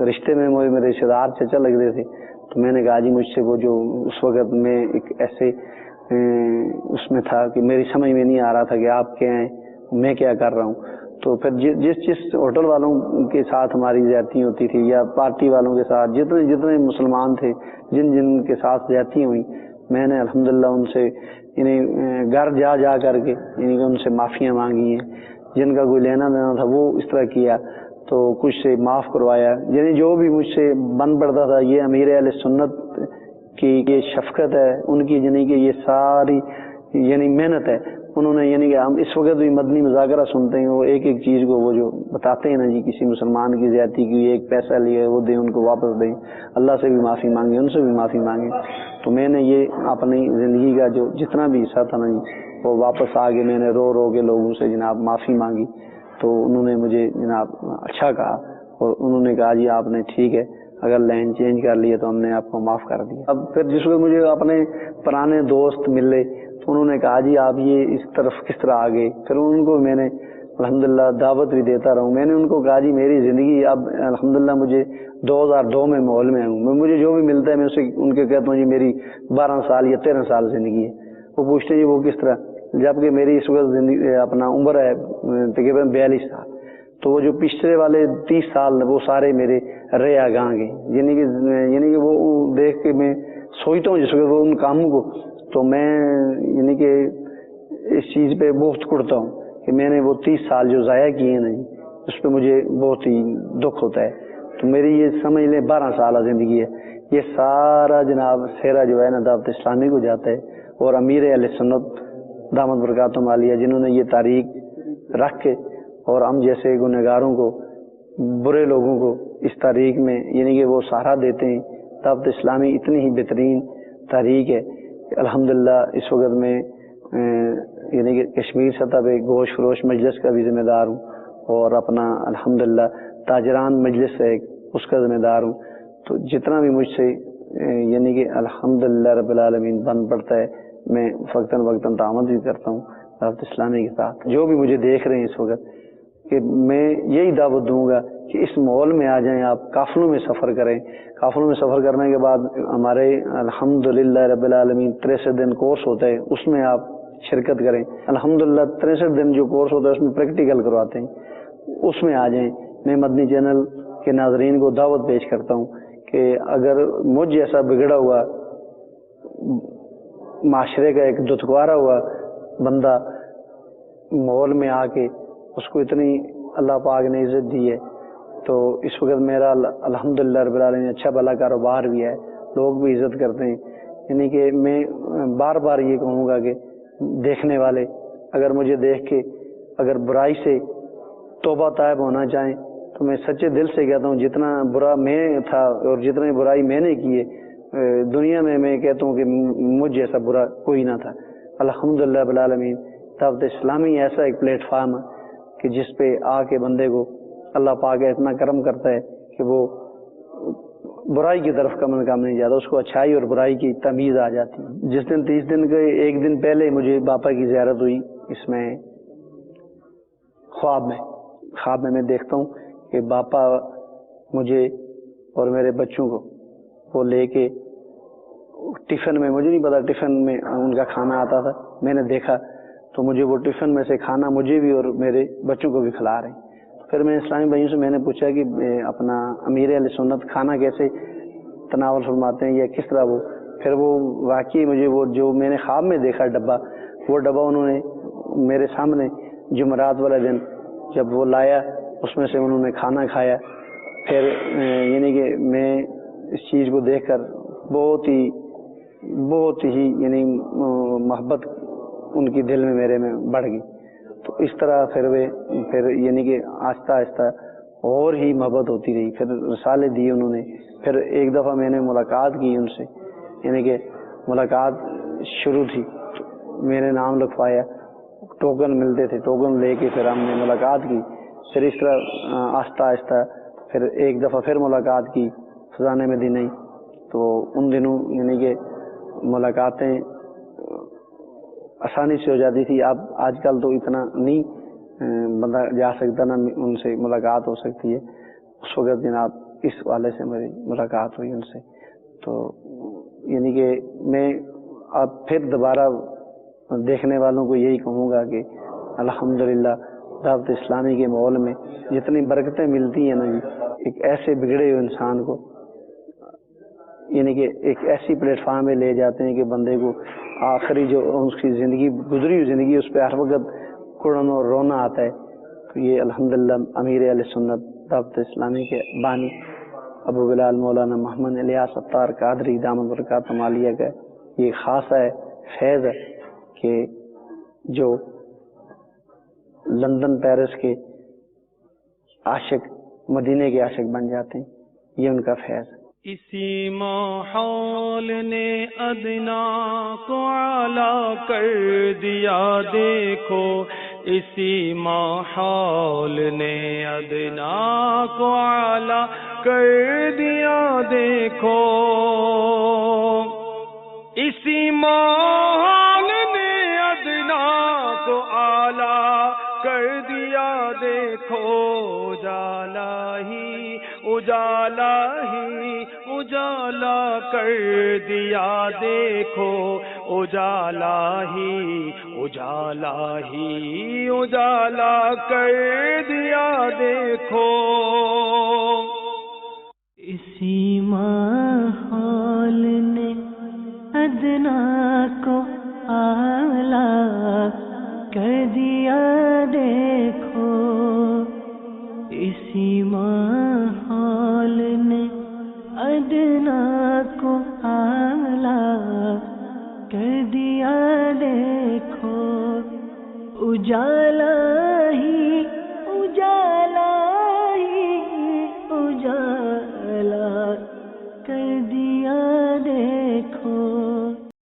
رشتے میں میرے رشتے دار چچا لگتے تھے, تو میں نے کہا جی مجھ سے وہ جو اس وقت میں ایک ایسے اس میں تھا کہ میری سمجھ میں نہیں آ رہا تھا کہ آپ کیا ہیں, میں کیا کر رہا ہوں. تو پھر جس ہوٹل والوں کے ساتھ ہماری زیادتی ہوتی تھی یا پارٹی والوں کے ساتھ جتنے مسلمان تھے جن کے ساتھ زیادتیاں ہوئی, میں نے الحمدللہ ان سے یعنی گھر جا جا کر کے یعنی کہ ان سے معافیاں مانگی ہیں. جن کا کوئی لینا دینا تھا وہ اس طرح کیا, تو کچھ سے معاف کروایا. یعنی جو بھی مجھ سے بن پڑتا تھا, یہ امیر اہل سنت کی یہ شفقت ہے ان کی, یعنی کہ یہ ساری یعنی محنت ہے. انہوں نے یعنی کہ ہم اس وقت بھی مدنی مذاکرہ سنتے ہیں, وہ ایک ایک چیز کو وہ جو بتاتے ہیں نا جی, کسی مسلمان کی زیادتی کی, ایک پیسہ لیے وہ دیں, ان کو واپس دیں, اللہ سے بھی معافی مانگیں, ان سے بھی معافی مانگیں. تو میں نے یہ اپنی زندگی کا جو جتنا بھی حصہ تھا نا جی, وہ واپس آ کے میں نے رو رو کے لوگوں سے جناب معافی مانگی. تو انہوں نے مجھے جناب اچھا کہا, اور انہوں نے کہا جی آپ نے ٹھیک ہے, اگر لائن چینج کر لی تو ہم نے آپ کو معاف کر دیا. اب پھر جس وقت مجھے اپنے پرانے دوست ملے تو انہوں نے کہا جی آپ یہ اس طرف کس طرح آ گئے. پھر ان کو میں نے الحمدللہ دعوت بھی دیتا رہا ہوں. میں نے ان کو کہا جی میری زندگی اب الحمدللہ مجھے 2002 میں ماحول میں ہوں, مجھے جو بھی ملتا ہے میں اسے ان کے کہتا ہوں جی میری 12 سال یا 13 سال زندگی ہے. وہ پوچھتے ہیں جی وہ کس طرح, جبکہ میری اس وقت زندگی اپنا عمر ہے تقریباً 42 سال. تو وہ جو پچھلے والے 30 سال وہ سارے میرے رے آگاہ گئے. یعنی کہ وہ دیکھ کے میں سوچتا ہوں جس وقت وہ ان کاموں کو, تو میں یعنی کہ اس چیز پہ بہت کڑتا ہوں کہ میں نے وہ 30 سال جو ضائع کیے ہیں نا جی, اس پہ مجھے بہت ہی دکھ ہوتا ہے. تو میری یہ سمجھ لیں 12 سالہ زندگی ہے, یہ سارا جناب سہرا جو ہے نا دعوت اسلامی کو جاتا ہے. اور امیر اہل سنت دامت برکاتہم عالیہ جنہوں نے یہ تاریخ رکھ کے اور ہم جیسے گنہگاروں کو, برے لوگوں کو اس تاریخ میں یعنی کہ وہ سہارا دیتے ہیں. دعوت اسلامی اتنی ہی بہترین تاریخ ہے کہ الحمدللہ اس وقت میں یعنی کہ کشمیر سطح پہ گوشت فروش مجلس کا بھی ذمہ دار ہوں, اور اپنا الحمدللہ تاجران مجلس ہے اس کا ذمہ دار ہوں. تو جتنا بھی مجھ سے یعنی کہ الحمدللہ رب العالمین بن پڑتا ہے, میں وقتاً وقتاً تعاون بھی کرتا ہوں دعوت اسلامی کے ساتھ. جو بھی مجھے دیکھ رہے ہیں اس وقت, کہ میں یہی دعوت دوں گا کہ اس ماحول میں آ جائیں, آپ قافلوں میں سفر کریں. قافلوں میں سفر کرنے کے بعد ہمارے الحمدللہ رب العالمین 63 دن کورس ہوتا ہے, اس میں آپ شرکت کریں. الحمدللہ 63 دن جو کورس ہوتا ہے اس میں پریکٹیکل کرواتے ہیں, اس میں آ جائیں. میں مدنی چینل کے ناظرین کو دعوت پیش کرتا ہوں کہ اگر مجھ جیسا بگڑا ہوا معاشرے کا ایک دتکوارا ہوا بندہ ماحول میں آ کے اس کو اتنی اللہ پاک نے عزت دی ہے, تو اس وقت میرا الحمدللہ رب العالمین اچھا بھلا کاروبار بھی ہے, لوگ بھی عزت کرتے ہیں. یعنی کہ میں بار بار یہ کہوں گا کہ دیکھنے والے اگر مجھے دیکھ کے اگر برائی سے توبہ طائب ہونا چاہیں تو میں سچے دل سے کہتا ہوں جتنا برا میں تھا اور جتنی برائی میں نے کی ہے دنیا میں کہتا ہوں کہ مجھ جیسا برا کوئی نہ تھا. الحمدللہ رب العالمین دعوت اسلامی ایسا ایک پلیٹ فارم ہے کہ جس پہ آ کے بندے کو اللہ پاک اتنا کرم کرتا ہے کہ وہ برائی کی طرف کم از کم نہیں جاتا, اس کو اچھائی اور برائی کی تمیز آ جاتی ہے. جس دن 30 دن کے ایک دن پہلے مجھے باپا کی زیارت ہوئی, اس میں خواب میں میں دیکھتا ہوں کہ باپا مجھے اور میرے بچوں کو وہ لے کے ٹفن میں, مجھے نہیں پتا ٹفن میں ان کا کھانا آتا تھا, میں نے دیکھا تو مجھے وہ ٹفن میں سے کھانا مجھے بھی اور میرے بچوں کو بھی کھلا رہے ہیں. پھر میں اسلامی بھائیوں سے میں نے پوچھا کہ اپنا امیر اہل سنت کھانا کیسے تناول فرماتے ہیں یا کس طرح وہ, پھر وہ واقعی مجھے وہ جو میں نے خواب میں دیکھا ڈبہ, وہ ڈبہ انہوں نے میرے سامنے جمعرات والا دن جب وہ لایا اس میں سے انہوں نے کھانا کھایا. پھر یعنی کہ میں اس چیز کو دیکھ کر بہت ہی یعنی محبت ان کی دل میں میرے میں بڑھ گئی. تو اس طرح پھر یعنی کہ آہستہ آہستہ اور ہی محبت ہوتی رہی. پھر رسالے دیے انہوں نے. پھر ایک دفعہ میں نے ملاقات کی ان سے, یعنی کہ ملاقات شروع تھی, میں نے نام لکھوایا, ٹوکن ملتے تھے, ٹوکن لے کے پھر ہم نے ملاقات کی. پھر اس طرح آہستہ آہستہ پھر ایک دفعہ پھر ملاقات کی خزانے مدینہ. تو ان دنوں یعنی کہ ملاقاتیں آسانی سے ہو جاتی تھی. اب آج کل تو اتنا نہیں بندہ جا سکتا, نہ ان سے ملاقات ہو سکتی ہے. اس وقت جناب اس والے سے میری ملاقات ہوئی ان سے. تو یعنی کہ میں اب پھر دوبارہ دیکھنے والوں کو یہی کہوں گا کہ الحمدللہ دعوت اسلامی کے ماحول میں جتنی برکتیں ملتی ہیں نا جی, ایک ایسے بگڑے ہوئے انسان کو یعنی کہ ایک ایسی پلیٹ فارم میں لے جاتے ہیں کہ بندے کو آخری جو اس کی زندگی گزری ہوئی زندگی اس پہ ہر وقت کڑن اور رونا آتا ہے. تو یہ الحمدللہ امیر اہل سنت دعوت اسلامی کے بانی ابو بلال مولانا محمد الیاس اتار قادری دامت برکاتہم عالیہ کا یہ خاصہ ہے, فیض ہے کہ جو لندن پیرس کے عاشق مدینے کے عاشق بن جاتے ہیں, یہ ان کا فیض ہے.
اسی ماحول نے ادنا کو اعلیٰ کر دیا دیکھو, اسی ماحول نے ادنا کو اعلیٰ کر دیا دیکھو, اسی ماحول نے ادنا کو اعلیٰ کر دیا دیکھو, اجالا کر دیا دیکھو, اجالا کر دیا دیکھو.
اسی ماحول نے ادنا کو اعلیٰ کر دیا دیکھو, اسی ماحول نے ادنا کو اعلیٰ کر دیا دیکھو, اجالا کر دیا